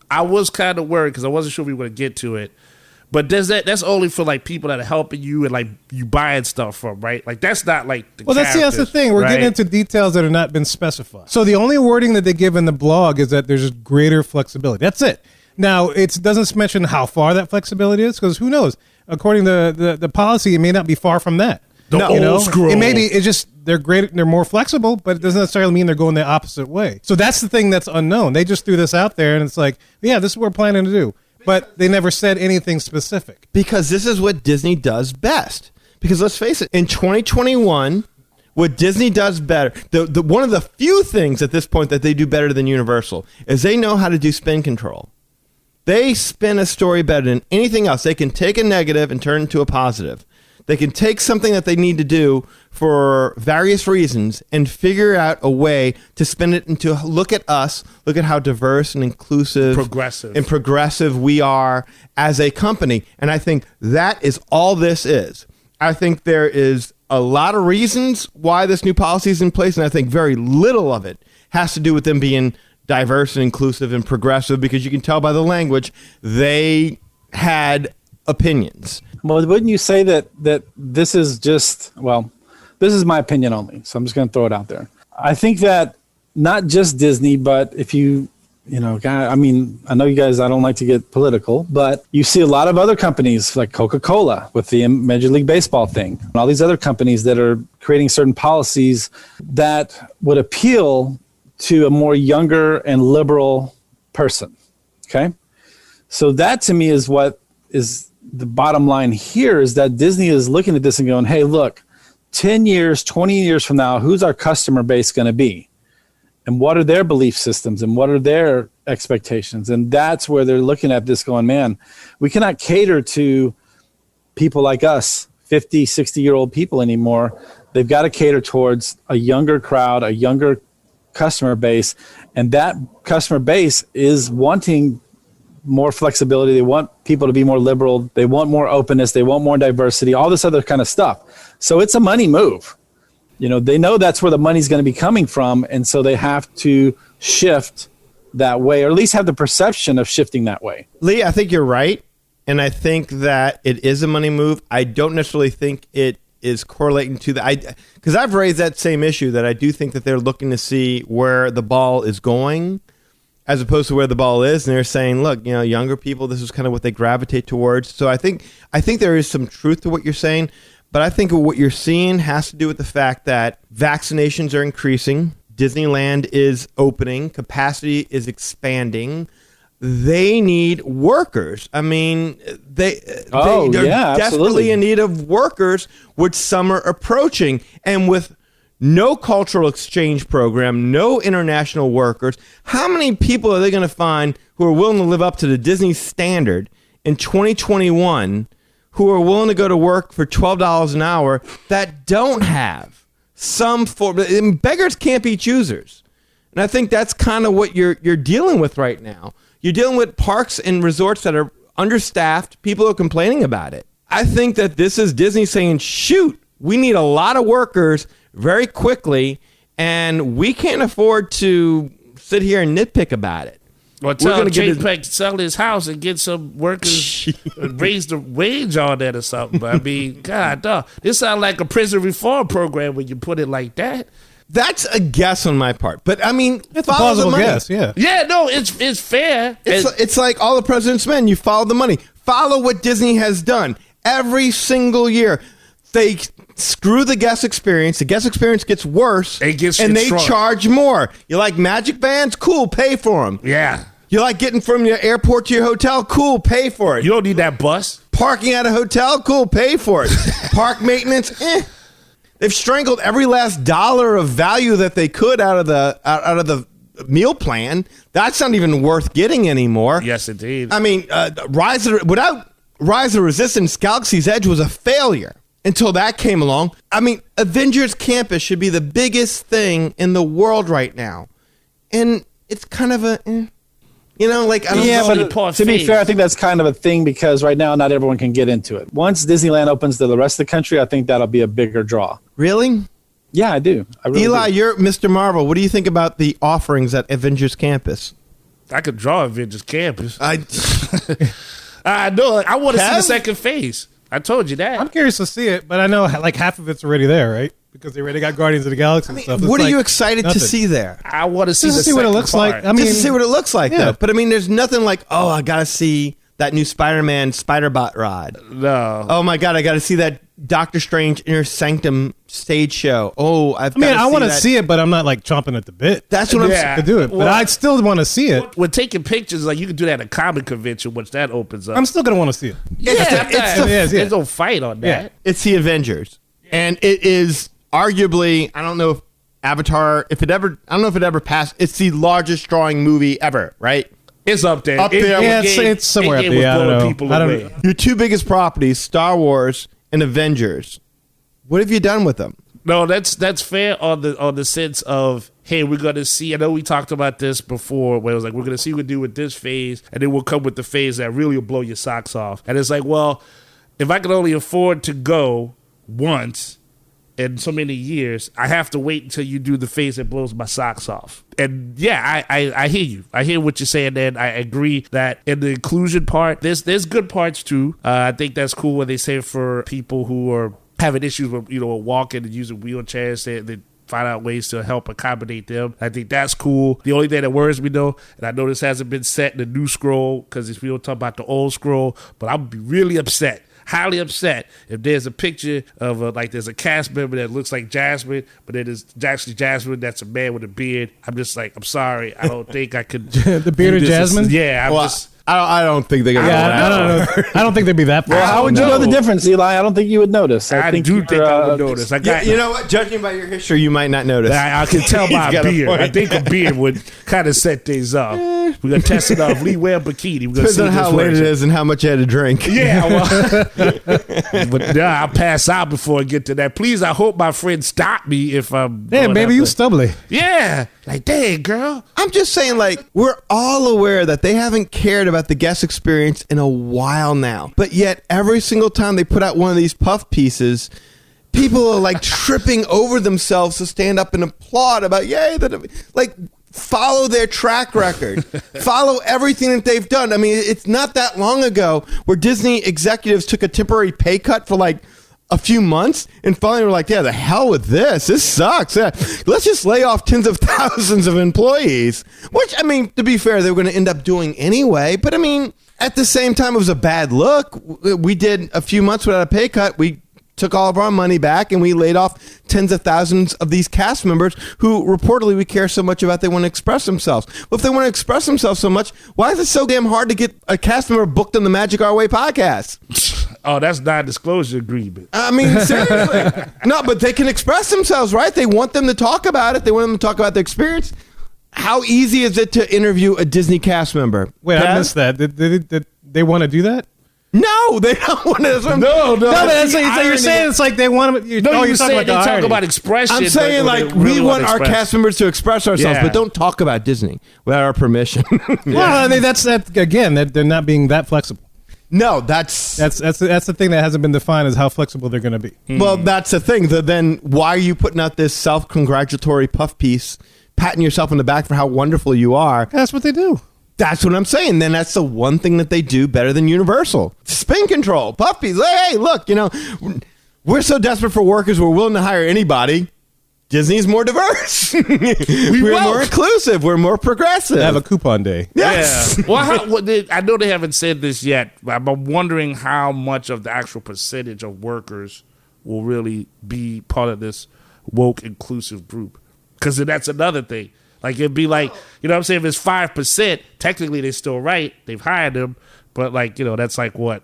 I was kind of worried because I wasn't sure we were going to get to it. But that's only for like people that are helping you and like you buying stuff from, right? Like that's not like the That's the thing. We're getting into details that are not been specified. So the only wording that they give in the blog is that there's greater flexibility. That's it. Now it doesn't mention how far that flexibility is, because who knows? According to the policy, it may not be far from that. Old scroll. It may be. It's just they're great. They're more flexible, but it doesn't necessarily mean they're going the opposite way. So that's the thing that's unknown. They just threw this out there, and it's like, yeah, this is what we're planning to do. But they never said anything specific. Because this is what Disney does best. Because let's face it, in 2021, what Disney does better, the one of the few things at this point that they do better than Universal is they know how to do spin control. They spin a story better than anything else. They can take a negative and turn it into a positive. They can take something that they need to do for various reasons and figure out a way to spin it into, look at us, look at how diverse and inclusive and progressive we are as a company. And I think that is all this is. I think there is a lot of reasons why this new policy is in place, and I think very little of it has to do with them being diverse and inclusive and progressive, because you can tell by the language they had opinions. Well, wouldn't you say that this is just, well, this is my opinion only, so I'm just going to throw it out there. I think that not just Disney, but if you know, I mean, I know you guys, I don't like to get political, but you see a lot of other companies like Coca-Cola with the Major League Baseball thing, and all these other companies that are creating certain policies that would appeal to a more younger and liberal person, okay? So that to me is what is the bottom line here, is that Disney is looking at this and going, hey, look, 10 years, 20 years from now, who's our customer base going to be? And what are their belief systems and what are their expectations? And that's where they're looking at this going, man, we cannot cater to people like us, 50, 60-year-old people anymore. They've got to cater towards a younger crowd, a younger customer base. And that customer base is wanting more flexibility. They want people to be more liberal. They want more openness. They want more diversity, all this other kind of stuff. So it's a money move. You know, they know that's where the money's going to be coming from. And so they have to shift that way, or at least have the perception of shifting that way. Lee, I think you're right. And I think that it is a money move. I don't necessarily think it is correlating to the, because I've raised that same issue, that I do think that they're looking to see where the ball is going as opposed to where the ball is. And they're saying, look, you know, younger people, this is kind of what they gravitate towards. So I think there is some truth to what you're saying, but I think what you're seeing has to do with the fact that vaccinations are increasing. Disneyland is opening. Capacity is expanding. They need workers. I mean, they're desperately in need of workers with summer approaching. And with no cultural exchange program, no international workers, how many people are they going to find who are willing to live up to the Disney standard in 2021 who are willing to go to work for $12 an hour that don't have some form. I mean, beggars can't be choosers. And I think that's kind of what you're dealing with right now. You're dealing with parks and resorts that are understaffed. People are complaining about it. I think that this is Disney saying, shoot, we need a lot of workers very quickly, and we can't afford to sit here and nitpick about it. Or tell JPEG to sell his house and get some workers raise the wage on that or something. I mean, God, dog. This sounds like a prison reform program when you put it like that. That's a guess on my part, but I mean, It's a plausible guess, yeah. Yeah, no, it's fair. It's like All the President's Men. You follow the money. Follow what Disney has done every single year. They screw the guest experience. The guest experience gets worse, and they charge more. You like Magic Bands? Cool, pay for them. Yeah. You like getting from your airport to your hotel? Cool, pay for it. You don't need that bus. Parking at a hotel? Cool, pay for it. Park maintenance? They've strangled every last dollar of value that they could out of the meal plan. That's not even worth getting anymore. Yes, indeed. I mean, Rise of Resistance, Galaxy's Edge was a failure until that came along. I mean, Avengers Campus should be the biggest thing in the world right now, and it's kind of a. I don't know. But to be fair, I think that's kind of a thing because right now not everyone can get into it. Once Disneyland opens to the rest of the country, I think that'll be a bigger draw. Really? Yeah, I do. I really Eli, do. you're Mr. Marvel. What do you think about the offerings at Avengers Campus? I could draw Avengers Campus. I know. I want to see the second phase. I told you that. I'm curious to see it, but I know like half of it's already there, right? Because they already got Guardians of the Galaxy and stuff. What are you excited to see there? I want to see Just to see what it looks like. I mean, just to see what it looks like, though. But I mean, there's nothing like, oh, I gotta see that new Spider-Man Spider-Bot ride. No. Oh my God, I gotta see that Doctor Strange Inner Sanctum stage show. Oh, I want to see it, but I'm not like chomping at the bit. That's what I'm to do it, but I still want to see it. When taking pictures, like you can do that at a comic convention, once that opens up. I'm still gonna want to see it. There's no fight on that. Yeah. It's the Avengers, and it is arguably, I don't know if Avatar, I don't know if it ever passed. It's the largest drawing movie ever, right? It's up there. Yeah, it's somewhere up there. I don't know. Your two biggest properties, Star Wars and Avengers. What have you done with them? No, that's fair on the sense of, hey, we're gonna see. I know we talked about this before, where it was like we're gonna see what we do with this phase, and then we'll come with the phase that really will blow your socks off. And it's like, well, if I can only afford to go once in so many years, I have to wait until you do the phase that blows my socks off. And yeah, I hear you. I hear what you're saying, and I agree that in the inclusion part, there's good parts too. I think that's cool when they say for people who are having issues with walking and using wheelchairs, they find out ways to help accommodate them. I think that's cool. The only thing that worries me though, and I know this hasn't been set in the new scroll because we don't talk about the old scroll, but I'll be really upset. Highly upset if there's a picture of there's a cast member that looks like Jasmine, but it is actually Jasmine that's a man with a beard. I'm just like, I'm sorry, I don't think I could. The bearded Jasmine? I don't think they're gonna. I don't think they'd be that. Well, how would you know the difference, Eli? I don't think you would notice. I do think I would notice. You know what? Judging by your history, you might not notice. I can tell by a beard. I think a beard would kind of set things up. We're gonna test it off. Lee wear bikini. We're gonna Depends on how late it is and how much you had to drink. Yeah, well, but I'll pass out before I get to that. Please, I hope my friends stop me if I'm. Damn, baby, you stubbly. Yeah, like dang, girl. I'm just saying, like, we're all aware that they haven't cared about the guest experience in a while now, but yet every single time they put out one of these puff pieces, people are like tripping over themselves to stand up and applaud about, yay, like. Follow their track record. Follow everything that they've done. I mean, it's not that long ago where Disney executives took a temporary pay cut for like a few months and finally were like, yeah, the hell with this. This sucks. Let's just lay off tens of thousands of employees, which, I mean, to be fair, they were going to end up doing anyway. But I mean, at the same time, it was a bad look. We did a few months without a pay cut. We took all of our money back and we laid off tens of thousands of these cast members who reportedly we care so much about they want to express themselves. Well, if they want to express themselves so much, why is it so damn hard to get a cast member booked on the Magic Our Way podcast? Oh, that's non-disclosure agreement. I mean, seriously. No, but they can express themselves, right? They want them to talk about it. They want them to talk about their experience. How easy is it to interview a Disney cast member? Wait, I missed that. they want to do that? No, they don't want to. No, No, but that's like, so you're saying it's like they want to. You're you talking say about they the talk irony. about expression. I'm saying, but like, they really we want to our express. cast members to express ourselves, Yeah. but don't talk about Disney without our permission. Well, I mean, that's that again. That they're not being that flexible. No, that's That's the thing that hasn't been defined as how flexible they're going to be. well, that's the thing. Then why are you putting out this self-congratulatory puff piece, patting yourself on the back for how wonderful you are? That's what they do. That's what I'm saying. Then that's the one thing that they do better than Universal. Spin control, puff piece. Hey, look, we're so desperate for workers, we're willing to hire anybody. Disney's more diverse. We're more inclusive. We're more progressive. They have a coupon day. Yes. Yeah. Well, I know they haven't said this yet, but I'm wondering how much of the actual percentage of workers will really be part of this woke inclusive group. Because that's another thing. Like, it'd be like, what I'm saying? If it's 5%, technically they're still right. They've hired them. But, like, that's like what,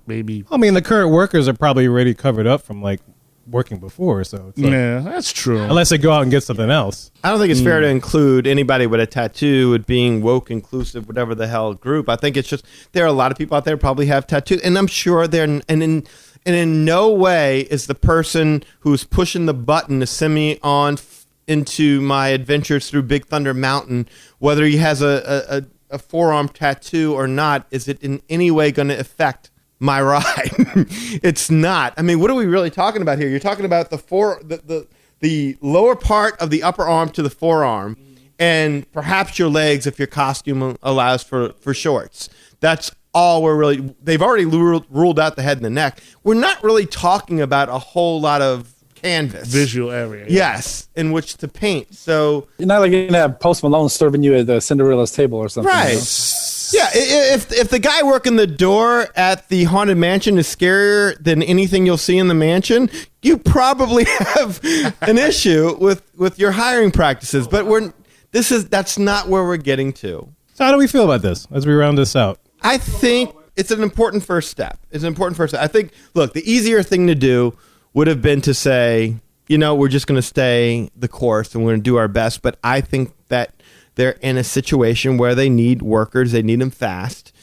maybe. I mean, the current workers are probably already covered up from like working before. So it's like, Yeah, that's true. unless they go out and get something else. I don't think it's fair to include anybody with a tattoo with being woke, inclusive, whatever the hell group. I think it's just there are a lot of people out there who probably have tattoos, and I'm sure they're in no way is the person who's pushing the button to send me on into my adventures through Big Thunder Mountain, whether he has a forearm tattoo or not, is it in any way going to affect my ride? It's not. I mean, what are we really talking about here? You're talking about the lower part of the upper arm to the forearm, and perhaps your legs if your costume allows for shorts. That's all we're really. They've already ruled out the head and the neck. We're not really talking about a whole lot of canvas, Visual area. yes, in which to paint. So You're not like going to have Post Malone serving you at the Cinderella's table or something. right. You know? Yeah, if the guy working the door at the Haunted Mansion is scarier than anything you'll see in the mansion, you probably have an issue with your hiring practices. But that's not where we're getting to. So how do we feel about this as we round this out? I think it's an important first step. I think, look, the easier thing to do would have been to say, we're just going to stay the course and we're going to do our best. But I think that they're in a situation where they need workers. They need them fast.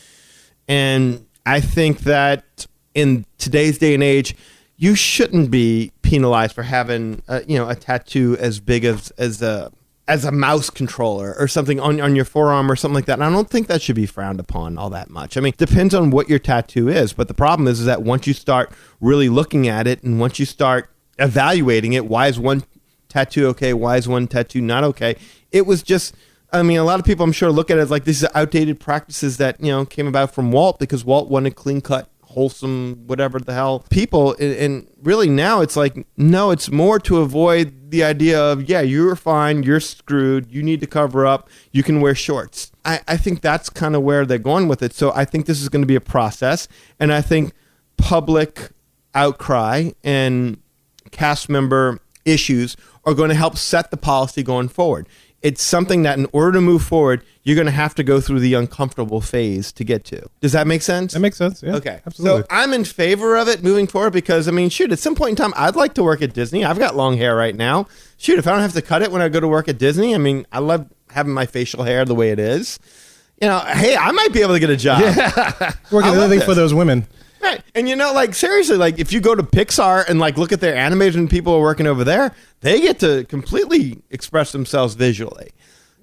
And I think that in today's day and age, you shouldn't be penalized for having, a tattoo as big as a mouse controller or something on your forearm or something like that. And I don't think that should be frowned upon all that much. I mean, it depends on what your tattoo is. But the problem is that once you start really looking at it and once you start evaluating it, why is one tattoo okay? Why is one tattoo not okay? It was just... I mean, a lot of people, I'm sure, look at it as like these are outdated practices that, came about from Walt because Walt wanted clean-cut, wholesome, whatever the hell people. And really now it's like, no, it's more to avoid the idea of, yeah, you're fine, you're screwed, you need to cover up, you can wear shorts. I think that's kind of where they're going with it. So I think this is going to be a process. And I think public outcry and cast member issues are going to help set the policy going forward. It's something that in order to move forward, you're going to have to go through the uncomfortable phase to get to. Does that make sense? That makes sense. Yeah. Okay. Absolutely. So I'm in favor of it moving forward because, I mean, shoot, at some point in time, I'd like to work at Disney. I've got long hair right now. Shoot, if I don't have to cut it when I go to work at Disney, I mean, I love having my facial hair the way it is. Hey, I might be able to get a job. Working anything for those women. Right. And seriously, if you go to Pixar and look at their animation people are working over there, they get to completely express themselves visually.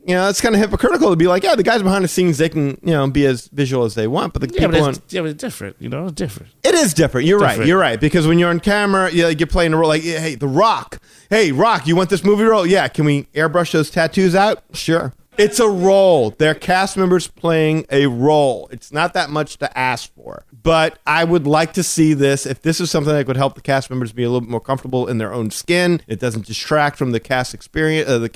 It's kind of hypocritical to be like, yeah, the guys behind the scenes, they can, be as visual as they want, but the people but it's different. It's different. It is different. You're right. Because when you're on camera, you're playing a role like, hey, The Rock. Hey, Rock, you want this movie role? Yeah. Can we airbrush those tattoos out? Sure. It's a role. They're cast members playing a role. It's not that much to ask for. But I would like to see this. If this is something that could help the cast members be a little bit more comfortable in their own skin, it doesn't distract from the cast experience,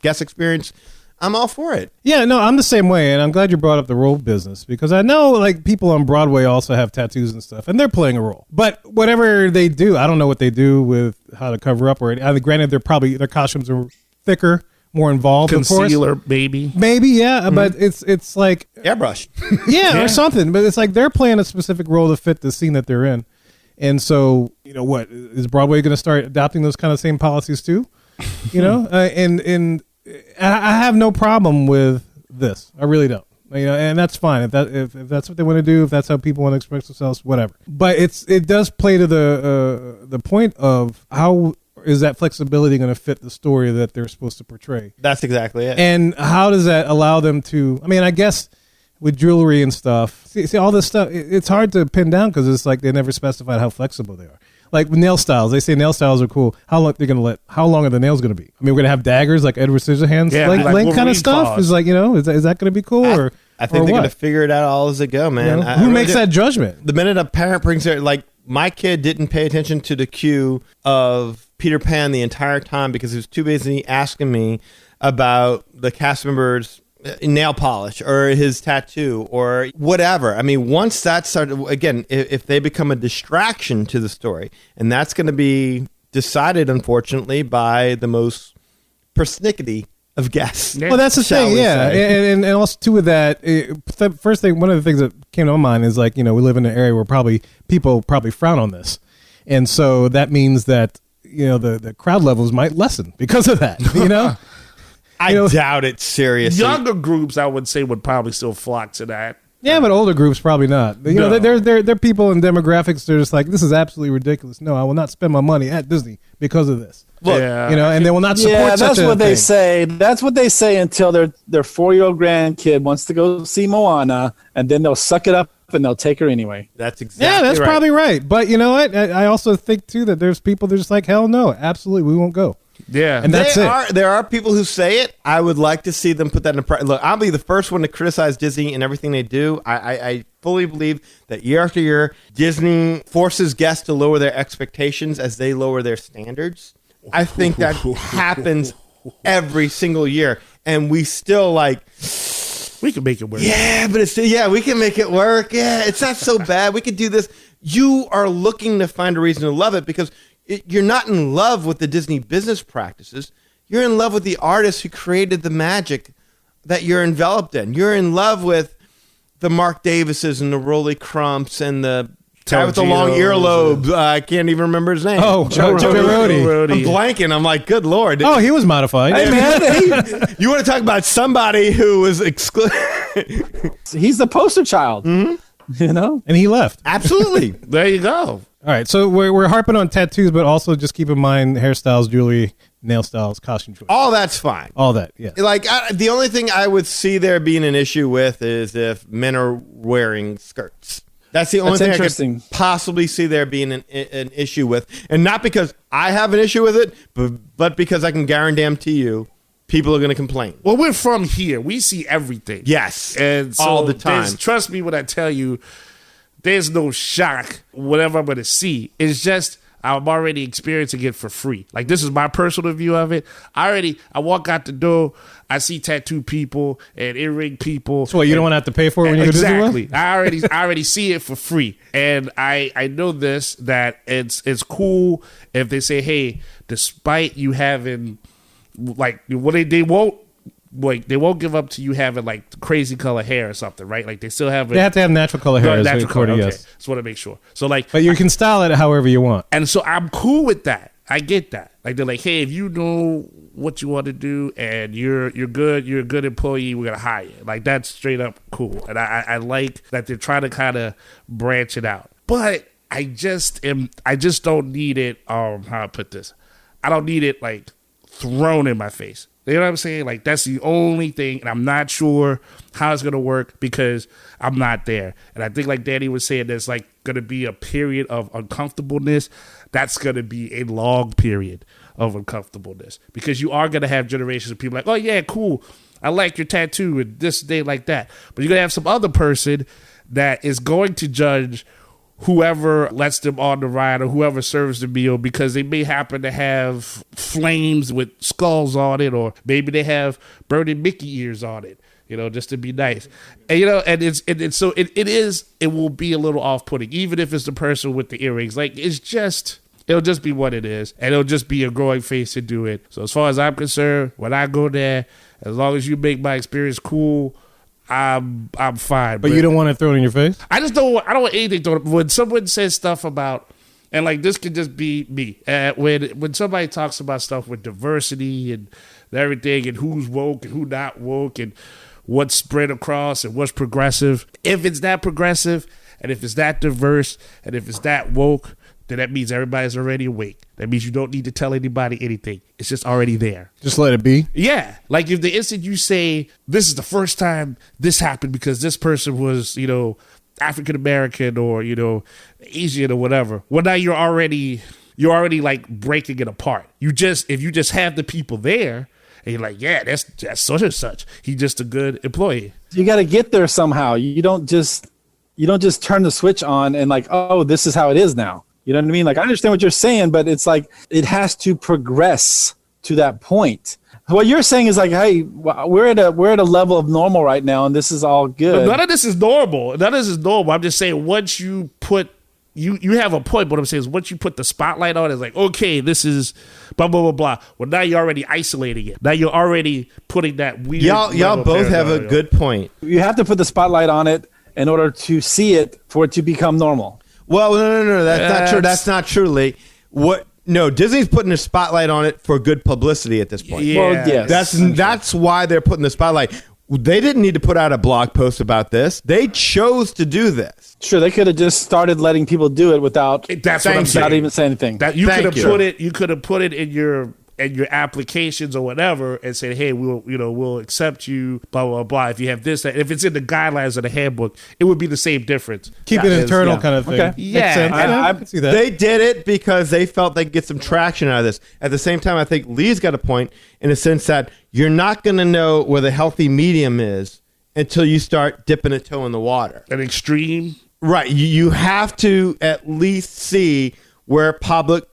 guest experience. I'm all for it. Yeah, no, I'm the same way, and I'm glad you brought up the role business because I know people on Broadway also have tattoos and stuff, and they're playing a role. But whatever they do, I don't know what they do with how to cover up or anything. Granted, their costumes are thicker, more involved, concealer, of course. maybe, yeah, mm-hmm. But it's like airbrush, yeah, or something. But it's like they're playing a specific role to fit the scene that they're in, and so what is Broadway going to start adopting those kind of same policies too? And I have no problem with this. I really don't. And that's fine if that's what they want to do, if that's how people want to express themselves, whatever. But it does play to the point of how is that flexibility going to fit the story that they're supposed to portray. That's exactly it. And how does that allow them to? I mean, I guess with jewelry and stuff, see all this stuff. It's hard to pin down because it's like they never specified how flexible they are. Like nail styles, they say nail styles are cool. How long are the nails going to be? I mean, we're going to have daggers like Edward Scissorhands, like kind of stuff. Claws. Is like is that going to be cool or? I think they're going to figure it out all as they go, man. Who makes that judgment? The minute a parent brings their my kid didn't pay attention to the cue of Peter Pan the entire time because he was too busy asking me about the cast members' nail polish or his tattoo or whatever. I mean, once that started, again, if they become a distraction to the story, and that's going to be decided, unfortunately, by the most persnickety of guests. Well, that's the thing, yeah. And also, too, with that, the first thing, one of the things that came to my mind is we live in an area where people frown on this. And so that means that, the crowd levels might lessen because of that, I doubt it, seriously. Younger groups, I would say, would probably still flock to that. Yeah, but older groups probably not. They're people in demographics. They're just like, this is absolutely ridiculous. No, I will not spend my money at Disney because of this. Look, and they will not support. Yeah, that's what they thing. say. That's what they say until their 4-year-old grandkid wants to go see Moana, and then they'll suck it up and they'll take her anyway. That's exactly that's right. probably right. But you know what? I also think too that there's people that are just like, hell no, absolutely, we won't go. Yeah, and that's it. There are people who say it. I would like to see them put that in practice. Look, I'll be the first one to criticize Disney and everything they do. I fully believe that year after year, Disney forces guests to lower their expectations as they lower their standards. I think that happens every single year, and we still we can make it work. Yeah, but we can make it work. Yeah, it's not so bad. We could do this. You are looking to find a reason to love it because you're not in love with the Disney business practices. You're in love with the artist who created the magic that you're enveloped in. You're in love with the Mark Davises and the Rolly Crumps and the guy with the long earlobe. I can't even remember his name. Oh, Joe Rody. I'm blanking. I'm like, good Lord. Oh, he was modified. Hey, man. You want to talk about somebody who was He's the poster child. Mm-hmm. And he left. Absolutely. There you go. All right, so we're harping on tattoos, but also just keep in mind hairstyles, jewelry, nail styles, costume choice. All that's fine. All that, yeah. The only thing I would see there being an issue with is if men are wearing skirts. That's the only thing I could possibly see there being an issue with. And not because I have an issue with it, but because I can guarantee you people are going to complain. Well, we're from here. We see everything. Yes. And so all the time. Trust me when I tell you, there's no shock whatever I'm going to see. It's just I'm already experiencing it for free. Like, this is my personal view of it. I walk out the door, I see tattoo people and earring people. So you don't want to have to pay for it when you go to Disney World? Exactly. I already see it for free. And I know this, that it's cool if they say, hey, despite you having, they won't give up to you having crazy color hair or something, right? Like, they still have They have to have natural color hair. Natural color, okay. Yes. Just want to make sure. So but you can style it however you want. And so I'm cool with that. I get that. Like, they're like, hey, if you know what you want to do and you're good, you're a good employee, we're gonna hire you. Like, that's straight up cool. And I like that they're trying to kind of branch it out. But I just don't need it. How I put this, I don't need it thrown in my face. You know what I'm saying? Like, that's the only thing, and I'm not sure how it's going to work because I'm not there. And I think, like Danny was saying, there's going to be a period of uncomfortableness. That's going to be a long period of uncomfortableness because you are going to have generations of people like, oh, yeah, cool. I like your tattoo and this day like that. But you're going to have some other person that is going to judge whoever lets them on the ride or whoever serves the meal because they may happen to have flames with skulls on it, or maybe they have burning Mickey ears on it, just to be nice. And it will be a little off-putting, even if it's the person with the earrings. It'll just be what it is, and it'll just be a growing phase to do it. So as far as I'm concerned, when I go there, as long as you make my experience cool, I'm fine. But you don't want to throw it in your face? I don't want anything thrown. When someone says stuff about, and this could just be me, when somebody talks about stuff with diversity and everything and who's woke and who not woke and what's spread across and what's progressive. If it's that progressive and if it's that diverse and if it's that woke, then that means everybody's already awake. That means you don't need to tell anybody anything. It's just already there. Just let it be. Yeah. Like if the instant you say, this is the first time this happened because this person was, African American or, Asian or whatever. Well, now you're already like breaking it apart. If you just have the people there and you're like, yeah, that's such and such. He's just a good employee. You got to get there somehow. You don't just turn the switch on and like, oh, this is how it is now. You know what I mean? Like, I understand what you're saying, but it's like it has to progress to that point. What you're saying is like, hey, we're at a level of normal right now, and this is all good. None of this is normal. I'm just saying once you put you have a point. What I'm saying is once you put the spotlight on, it's like, okay, this is blah blah blah blah. Well, now you're already isolating it. Now you're already putting that weird. Y'all both have a good point. You have to put the spotlight on it in order to see it for it to become normal. Well, no, that's not true. That's not true, Lee. No, Disney's putting a spotlight on it for good publicity at this point. Yeah. Well, yes. That's why they're putting the spotlight. They didn't need to put out a blog post about this. They chose to do this. Sure, they could have just started letting people do it without That's what I'm saying. Without even saying anything. That you could have put it. You could have put it in your applications or whatever, and said, "Hey, we'll accept you." Blah blah blah. If you have this, that. If it's in the guidelines of the handbook, it would be the same difference. Keep it internal kind of thing. Okay. Yeah, I can see that. They did it because they felt they could get some traction out of this. At the same time, I think Lee's got a point in the sense that you're not going to know where the healthy medium is until you start dipping a toe in the water. An extreme. Right. You have to at least see where public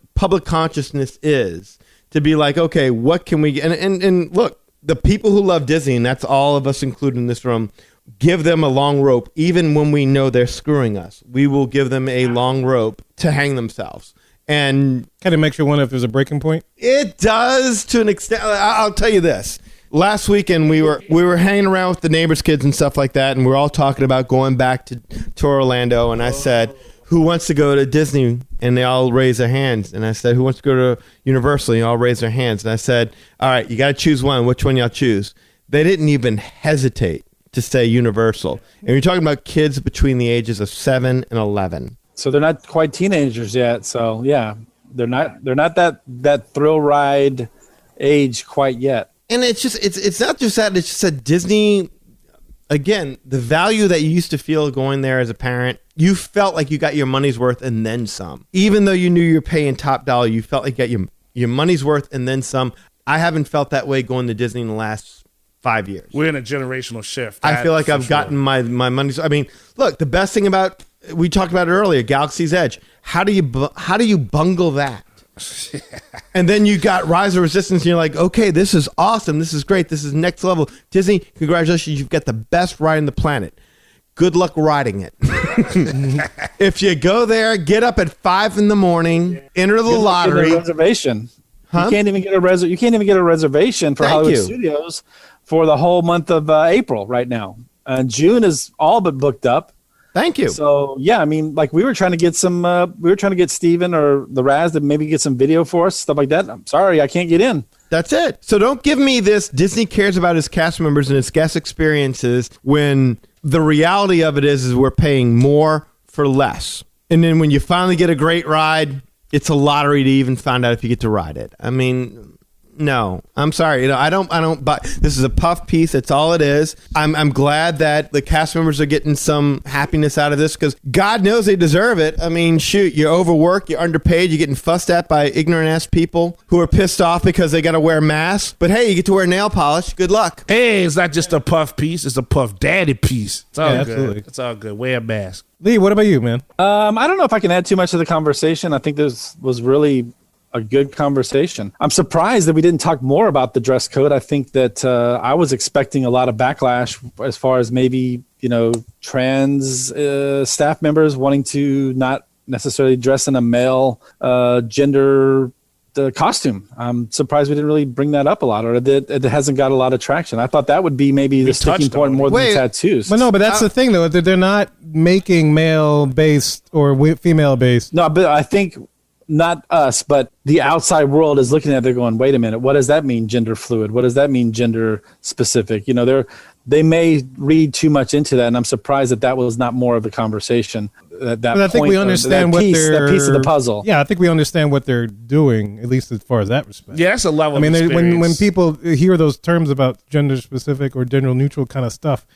consciousness is to be like, okay, what can we get? And look, the people who love Disney, and that's all of us included in this room, give them a long rope. Even when we know they're screwing us, we will give them a long rope to hang themselves. And kind of makes you wonder if there's a breaking point. it does to an extent. I'll tell you this. Last weekend we were hanging around with the neighbors' kids and stuff like that, and we were all talking about going back to Orlando. And I said, who wants to go to Disney? And they all raised their hands. And I said, who wants to go to Universal? And they all raised their hands. And I said, all right, you got to choose one. Which one y'all choose? They didn't even hesitate to say Universal. And you're talking about kids between the ages of 7 and 11. So they're not quite teenagers yet. So yeah, they're not that thrill ride age quite yet. And it's not just that. It's just that Disney, again, the value that you used to feel going there as a parent, you felt like you got your money's worth and then some. Even though you knew you were paying top dollar, you felt like you got your money's worth and then some. I haven't felt that way going to Disney in the last 5 years. We're in a generational shift. I feel like I've gotten my money's. I mean, look, the best thing about, we talked about it earlier, Galaxy's Edge. How do you bungle that? And then you got Rise of Resistance and you're like, okay, this is awesome, this is great, this is next level. Disney, congratulations, you've got the best ride on the planet. Good luck riding it. If you go there, get up at 5 a.m, enter the lottery. Get a reservation. Huh? You can't even get a reservation for Thank Hollywood you. Studios for the whole month of April right now. June is all but booked up. Thank you. So yeah, I mean, like we were trying to get Steven or the Raz to maybe get some video for us, stuff like that. I'm sorry, I can't get in. That's it. So don't give me this Disney cares about its cast members and its guest experiences when the reality of it is we're paying more for less. And then when you finally get a great ride, it's a lottery to even find out if you get to ride it. I mean, no, I'm sorry. I don't buy. This is a puff piece. That's all it is. I'm glad that the cast members are getting some happiness out of this because God knows they deserve it. I mean, shoot, you're overworked, you're underpaid, you're getting fussed at by ignorant ass people who are pissed off because they got to wear masks. But hey, you get to wear nail polish. Good luck. Hey, it's not just a puff piece; it's a puff daddy piece. It's all good. Absolutely. It's all good. Wear a mask. Lee, what about you, man? I don't know if I can add too much to the conversation. I think this was really a good conversation. I'm surprised that we didn't talk more about the dress code. I think that I was expecting a lot of backlash as far as maybe, trans staff members wanting to not necessarily dress in a male gender costume. I'm surprised we didn't really bring that up a lot, or that it hasn't got a lot of traction. I thought that would be maybe the sticking point more than the tattoos. Well, no, but that's the thing, though. They're not making male-based or female-based. No, but I think not us, but the outside world is looking at it. They're going, wait a minute, what does that mean, gender fluid? What does that mean, gender specific? they may read too much into that, and I'm surprised that was not more of a conversation. That I think we understand that piece, what that piece of the puzzle. Yeah, I think we understand what they're doing, at least as far as that respect. Yeah, that's a level. I mean, of when people hear those terms about gender specific or gender neutral kind of stuff,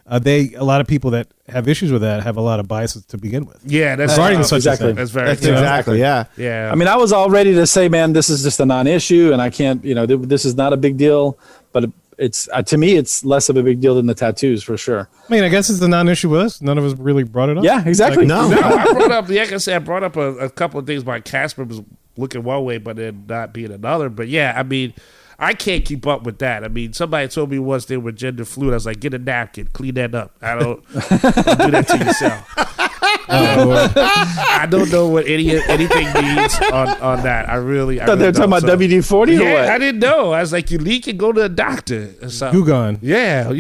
a lot of people that have issues with that have a lot of biases to begin with. Yeah, that's regarding such exactly. a thing. That's very That's true. exactly, yeah. Yeah. I mean, I was all ready to say, man, this is just a non-issue, and I can't, this is not a big deal. But it's to me, it's less of a big deal than the tattoos for sure. I mean, I guess it's a non-issue with us. None of us really brought it up. Yeah, exactly. No. No, I brought up, like I said, I brought up a couple of things about Casper was looking one way, but then not being another. But yeah, I mean, I can't keep up with that. I mean, somebody told me once they were gender fluid. I was like, get a napkin, clean that up. Don't do that to yourself. I don't know what anything means on that. I really thought they were talking about WD-40 or what? I didn't know. I was like, you leak and go to a doctor or something. Gugon. Yeah,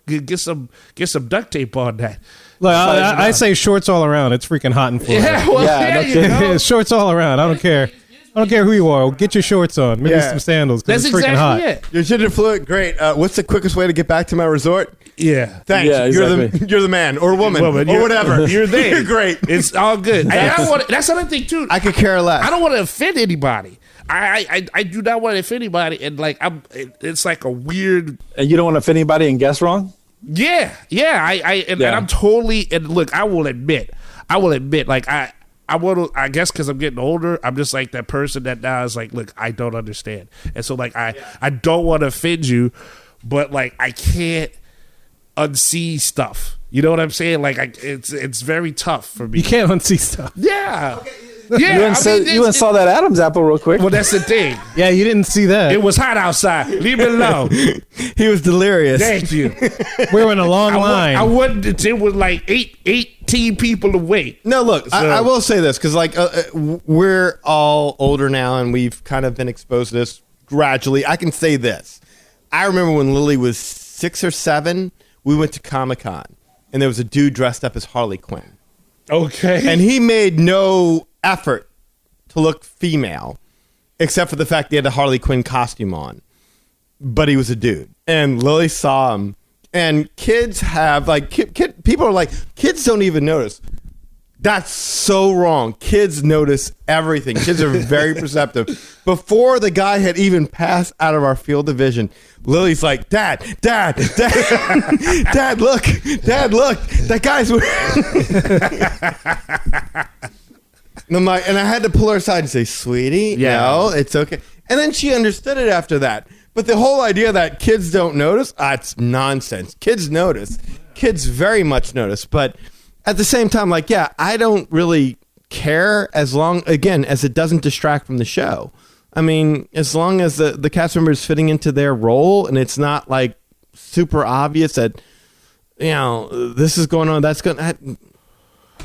get some duct tape on that. Like, I say shorts all around. It's freaking hot in Florida. Yeah, well, Yeah, yeah, you know. Shorts all around. I don't care. I don't care who you are. Get your shorts on. Maybe some sandals because That's it's freaking hot. exactly it. You're gender fluid. Great. What's the quickest way to get back to my resort? Yeah. Thanks. Yeah, exactly. You're the man or woman or you're- whatever. You're there. You're great. It's all good. That's another thing too. I could care less. I don't want to offend anybody. I do not want to offend anybody, and like it's like a weird. And you don't want to offend anybody and guess wrong? Yeah. And I'm totally. And look, I will admit, like I want to. I guess because I'm getting older, I'm just like that person that now is like, look, I don't understand, and so like I don't want to offend you, but like I can't unsee stuff. You know what I'm saying? Like it's very tough for me. You can't unsee stuff. Yeah. You Yeah. went and saw that Adam's apple real quick. Well, that's the thing. Yeah, you didn't see that. It was hot outside. Leave me alone. He was delirious. Thank you. We were in a long line. I wouldn't. It was like 18 people away. No, look, I will say this because like we're all older now and we've kind of been exposed to this gradually. I can say this. I remember when Lily was 6 or 7, we went to Comic-Con and there was a dude dressed up as Harley Quinn. Okay. And he made no effort to look female except for the fact he had a Harley Quinn costume on. But he was a dude. And Lily saw him. And kids have, like, people are like, kids don't even notice. That's so wrong. Kids notice everything. Kids are very perceptive. Before the guy had even passed out of our field of vision, Lily's like, Dad, Dad, look, that guy's And I'm like, and I had to pull her aside and say, sweetie, no, it's okay. And then she understood it after that. But the whole idea that kids don't notice, it's nonsense. Kids notice. Kids very much notice. But at the same time, like, yeah, I don't really care as long, again, as it doesn't distract from the show. I mean, as long as the cast member is fitting into their role and it's not like super obvious that, this is going on, that's going to...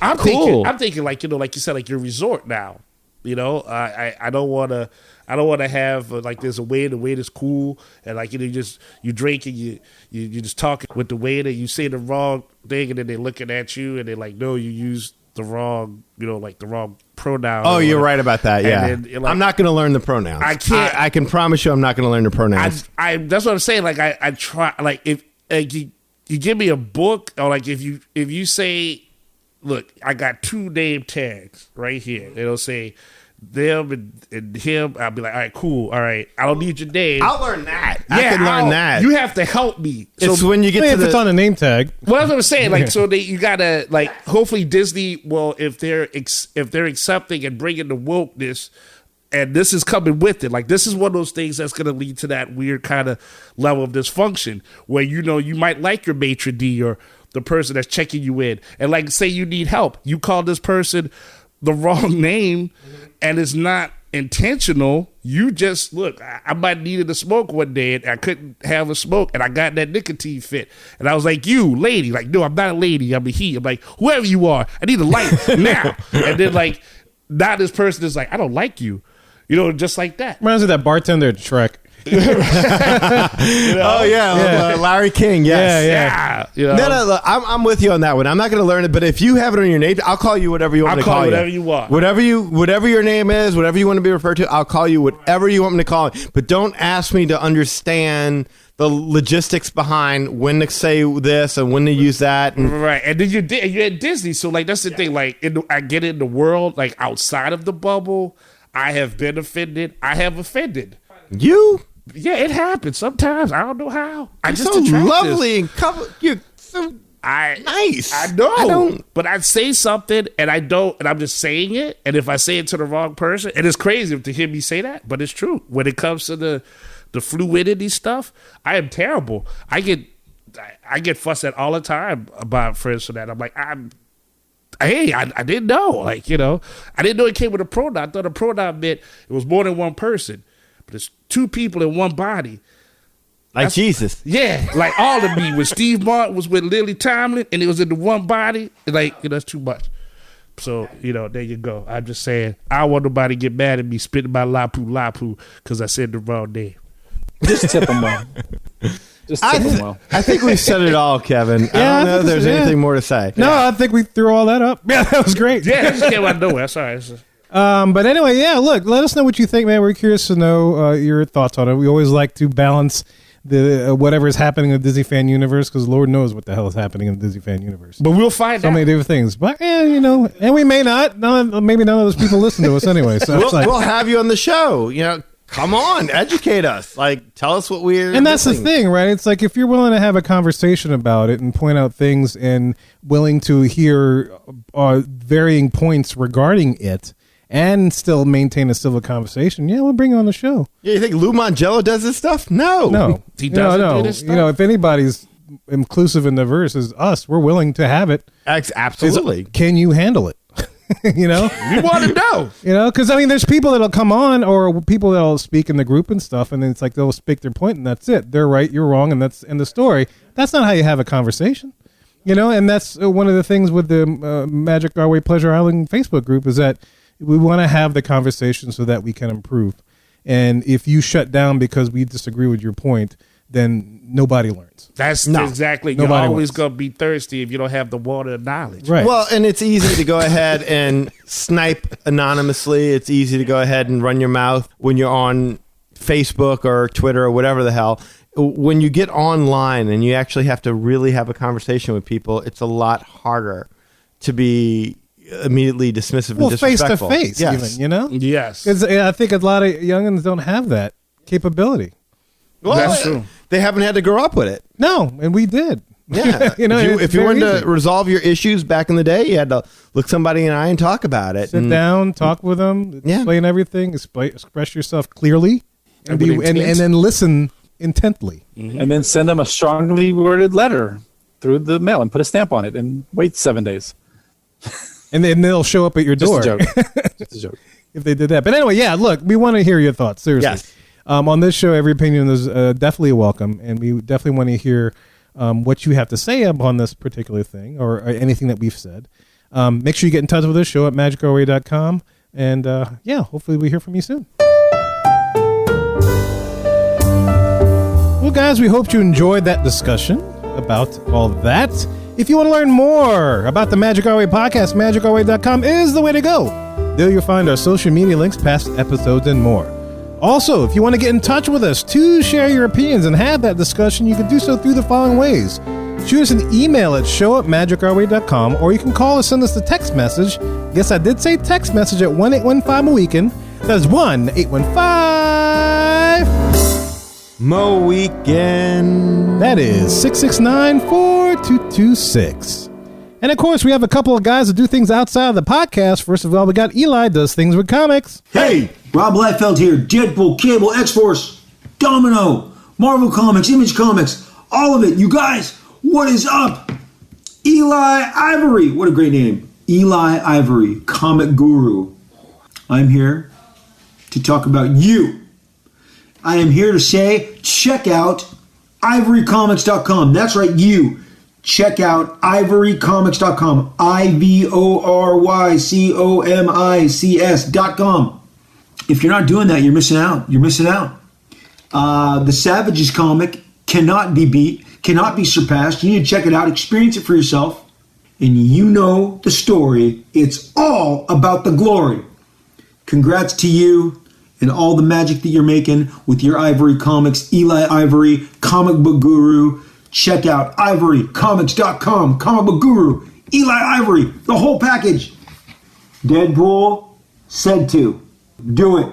I'm cool. thinking like, like you said, like your resort now. I don't want to have like there's a waiter. The waiter's cool, and like you drink and you just talking with the waiter. You say the wrong thing, and then they're looking at you, and they're like, "No, you used the wrong, like the wrong pronoun." Oh, you're right about that. Yeah, then, like, I'm not going to learn the pronouns. I can't. I can promise you, I'm not going to learn the pronouns. That's what I'm saying. Like I try. Like if you give me a book, or like if you say, look, I got 2 name tags right here. It'll say them and him. I'll be like, all right, cool. All right, I don't need your name. I'll learn that. I can learn that. You have to help me. It's when you get to if it's on a name tag. Well, that's what I'm saying. Like, so you gotta like. Hopefully, Disney will, if they're accepting and bringing the wokeness, and this is coming with it. Like, this is one of those things that's gonna lead to that weird kind of level of dysfunction where you might like your maitre d' or the person that's checking you in, and like say you need help, you call this person the wrong name, and it's not intentional. You just look. I might needed a smoke one day, and I couldn't have a smoke, and I got that nicotine fit, and I was like, "You lady," like, no, I'm not a lady. I'm a he. I'm like, whoever you are, I need a light now. And then like, now this person is like, I don't like you, just like that. Reminds me of that bartender at Shrek. Oh yeah, Larry King. Yes. Yeah. You know? No, look, I'm with you on that one. I'm not going to learn it, but if you have it on your name, I'll call you whatever you want me to call you. Whatever you want. Whatever your name is, whatever you want to be referred to, I'll call you whatever you want me to call you. But don't ask me to understand the logistics behind when to say this and when to use that. And Right. And then you're at Disney, so like that's the thing. Like I get in the world, like outside of the bubble, I have been offended. I have offended. you, Yeah, it happens sometimes. I don't know how. I you're just so attract lovely and you're so nice. I know. I don't. But I say something and I don't, and I'm just saying it. And if I say it to the wrong person, and it's crazy to hear me say that, but it's true. When it comes to the fluidity stuff, I am terrible. I get fussed at all the time about friends for that. I'm like, I didn't know. Like, you know, I didn't know it came with a pronoun. I thought a pronoun meant it was more than one person. But it's two people in one body. Like Jesus. Yeah, like all of me. When Steve Martin was with Lily Tomlin and it was in the one body, like, you know, that's too much. So, you know, there you go. I'm just saying, I don't want nobody to get mad at me spitting my lapu because I said the wrong name. Just tip them well. Just tip them well. I think we've said it all, Kevin. I don't know if there's anything more to say. No, I think we threw all that up. Yeah, that was great. Yeah, that just came out of nowhere. Sorry. But anyway, yeah, look, let us know what you think, man. We're curious to know your thoughts on it. We always like to balance the whatever is happening in the Disney fan universe, because Lord knows what the hell is happening in the Disney fan universe. But we'll find so out. many different things. But, you know, and we may not. Maybe none of those people listen to us anyway. So we'll have you on the show. You know, come on, educate us. Like, tell us what we're And that's missing. the thing, right? It's like if you're willing to have a conversation about it and point out things and willing to hear varying points regarding it and still maintain a civil conversation, yeah, we'll bring you on the show. Yeah, you think Lou Mangello does this stuff? No. He doesn't do this stuff? You know, if anybody's inclusive and diverse as us, we're willing to have it. Absolutely. Can you handle it? You know? We want to know. You know, because I mean, there's people that'll come on or people that'll speak in the group and stuff, and then it's like they'll speak their point and that's it. They're right, you're wrong, and that's in the story. That's not how you have a conversation. You know, and that's one of the things with the Magic Our Way Pleasure Island Facebook group is that we want to have the conversation so that we can improve. And if you shut down because we disagree with your point, then nobody learns. That's exactly. You're Nobody always wants. going to be thirsty if you don't have the water of knowledge. Right. Well, and it's easy to go ahead and snipe anonymously. It's easy to go ahead and run your mouth when you're on Facebook or Twitter or whatever the hell. When you get online and you actually have to really have a conversation with people, it's a lot harder to be immediately dismissive and disrespectful. Face to face, Yes. even, you know? Yes. Because I think a lot of youngins don't have that capability. Well, That's true. They haven't had to grow up with it. No, and we did. Yeah. You know, if it's you very wanted easy. to resolve your issues back in the day, you had to look somebody in the eye and talk about it. Sit And down, talk with them, Yeah. explain everything, express yourself clearly, and, with and intent. then listen intently. And then send them a strongly worded letter through the mail and put a stamp on it and wait 7 days. And then they'll show up at your Just door a joke. Just a joke. if they did that. But anyway, yeah, look, we want to hear your thoughts, seriously. Yes. On this show, every opinion is definitely welcome, and we definitely want to hear what you have to say upon this particular thing or anything that we've said. Make sure you get in touch with us, show at magicourway.com, and yeah, hopefully we hear from you soon. Well, guys, we hope you enjoyed that discussion about all that. If you want to learn more about the Magic Our Way podcast, magicourway.com is the way to go. There you'll find our social media links, past episodes, and more. Also, if you want to get in touch with us to share your opinions and have that discussion, you can do so through the following ways. Shoot us an email at show@magicourway.com, or you can call or send us a text message. Yes, I did say text message at 1-815-MOWEEKEND. That's 1-815... Mo Weekend. That is 669-4226. And of course, we have a couple of guys that do things outside of the podcast. First of all, we got Eli does things with comics. Hey, Rob Liefeld here. Deadpool, Cable, X-Force, Domino, Marvel Comics, Image Comics, all of it. You guys, what is up? Eli Ivory. What a great name. Eli Ivory, comic guru. I'm here to talk about you. I am here to say, check out ivorycomics.com. That's right, you. Check out ivorycomics.com. ivorycomics.com. If you're not doing that, you're missing out. You're missing out. The Savages comic cannot be beat, cannot be surpassed. You need to check it out, experience it for yourself, and you know the story. It's all about the glory. Congrats to you and all the magic that you're making with your Ivory Comics. Eli Ivory, comic book guru. Check out ivorycomics.com, comic book guru. Eli Ivory, the whole package. Deadpool said to. Do it.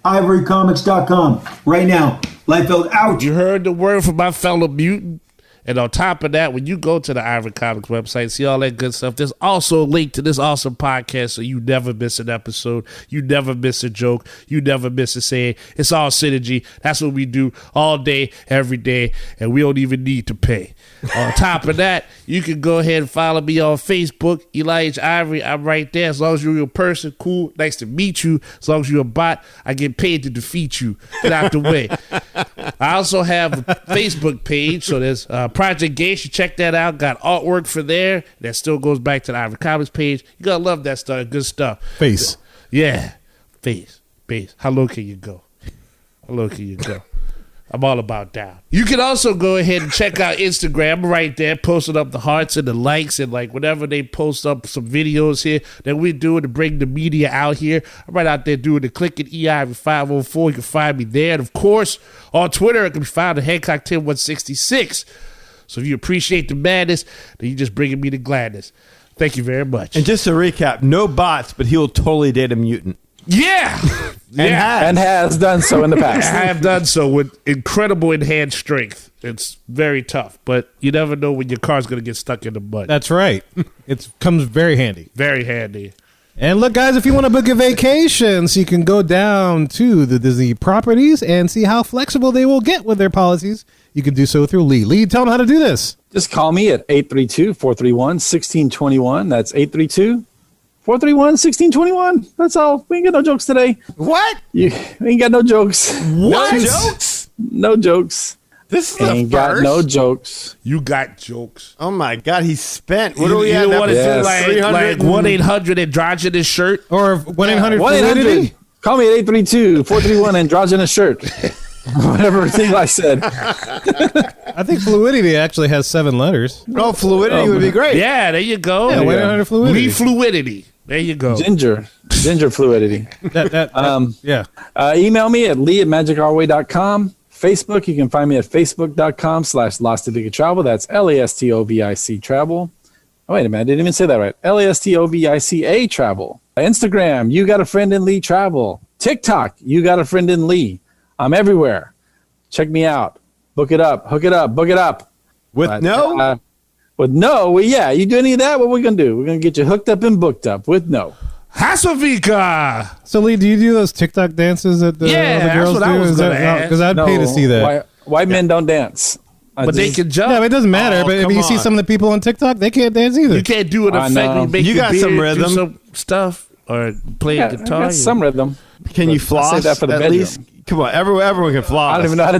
ivorycomics.com right now. Liefeld out. You heard the word from my fellow mutant. And on top of that, when you go to the Ivory Comics website, see all that good stuff, there's also a link to this awesome podcast so you never miss an episode. You never miss a joke. You never miss a saying. It's all synergy. That's what we do all day, every day, and we don't even need to pay. On top of that, you can go ahead and follow me on Facebook, Eli H. Ivory. I'm right there. As long as you're a person, cool, nice to meet you. As long as you're a bot, I get paid to defeat you. Get out the way. I also have a Facebook page, so there's Project Gage. You check that out. Got artwork for there. That still goes back to the Ivory Comics page. You gotta love that stuff. Good stuff. Face. Yeah. Face. How low can you go? How low can you go? I'm all about down. You can also go ahead and check out Instagram right there, posting up the hearts and the likes and like whenever they post up some videos here that we're doing to bring the media out here. I'm right out there doing the Click It EI504. You can find me there. And of course, on Twitter, it can be found at Hancock10166. So if you appreciate the madness, then you're just bringing me the gladness. Thank you very much. And just to recap, no bots, but he'll totally date a mutant. Yeah. And has done so in the past. I have done so with incredible enhanced strength. It's very tough, but you never know when your car's going to get stuck in the mud. That's right. It comes very handy. Very handy. And look, guys, if you want to book a vacation, so you can go down to the Disney properties and see how flexible they will get with their policies, you can do so through Lee. Lee, tell them how to do this. Just call me at 832-431-1621. That's 832-431-1621. That's all. We ain't got no jokes today. What? We ain't got no jokes. What? No jokes? No jokes. This is the Ain't first? got no jokes. You got jokes. Oh, my God. He's spent. What do we you have? want to Yes. do like 1-800 androgynous shirt? Or 1-800 1-800. Fluidity? Call me at 832-431 androgynous shirt. Whatever thing I said. I think Fluidity actually has 7 letters. Oh, fluidity would be great. Yeah, there you go. Yeah, 1-800 Fluidity. Lee Fluidity. There you go. Ginger fluidity. Yeah. Email me at lee@magicourway.com. Facebook, you can find me at facebook.com/Lostovic Travel. That's LASTOVIC Travel. Oh, wait a minute. I didn't even say that right. LASTOVICA Travel. Instagram, you got a friend in Lee Travel. TikTok, you got a friend in Lee. I'm everywhere. Check me out. Book it up. Hook it up. Book it up. With no? With no. Well, yeah. You do any of that? What we're going to do? We're going to get you hooked up and booked up with no. Hasselvika. So, Lee, do you do those TikTok dances that the, Yeah, all the that's girls what do? I was gonna ask. Because I'd pay to see that. White men don't dance. But they can jump. Yeah, but it doesn't matter. Oh, but if come you see on. some of the people on TikTok, they can't dance either. You can't do an I effect. know. You, make You your got some beard, do rhythm. some stuff or play a I guitar. got some rhythm. Can you But I floss? say that for the at bedroom. least? Come on. Everyone can floss. I don't even know how to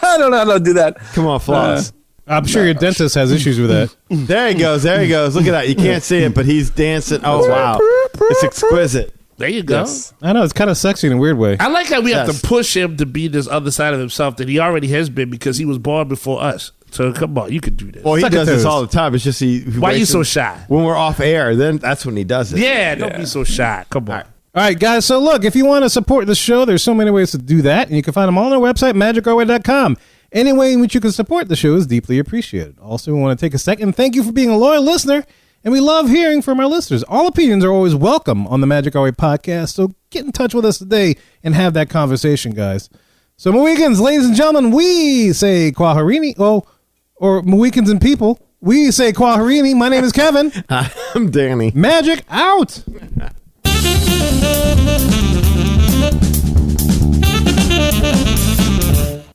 I don't know how to do that. Come on, floss. I'm sure your dentist has issues with that. There he goes. There he goes. Look at that. You can't see it, but he's dancing. Oh, wow. It's exquisite. There you go. Yes. I know, it's kind of sexy in a weird way. I like how we have Yes. to push him to be this other side of himself that he already has been because he was born before us. So come on, you can do this. Well, he Suck it does this toes. all the time. It's just he Why you waits so in- shy? When we're off air, then that's when he does it. Yeah, don't be so shy. Come on. All right, guys. So look, if you want to support the show, there's so many ways to do that, and you can find them all on our website, magicourway.com. Any way in which you can support the show is deeply appreciated. Also, we want to take a second and thank you for being a loyal listener, and we love hearing from our listeners. All opinions are always welcome on the Magic Our Way podcast, so get in touch with us today and have that conversation, guys. So, Mohicans, ladies and gentlemen, we say Kwaharini. Oh, or Mohicans and people, we say Kwaharini. My name is Kevin. I'm Danny. Magic out.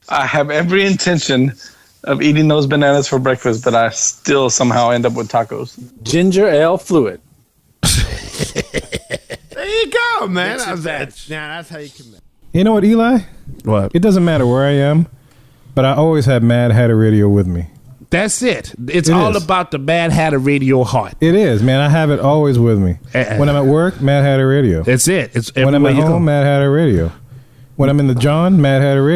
I have every intention of eating those bananas for breakfast, but I still somehow end up with tacos. Ginger ale fluid. There you go, man. Mix and match. That's how you commit. You know what, Eli? What? It doesn't matter where I am, but I always have Mad Hatter Radio with me. That's it. It's It all is. about the Mad Hatter Radio heart. It is, man. I have it always with me. When I'm at work, Mad Hatter Radio. That's it. It's When I'm everywhere at you go. home, Mad Hatter Radio. When I'm in the John, Mad Hatter Radio.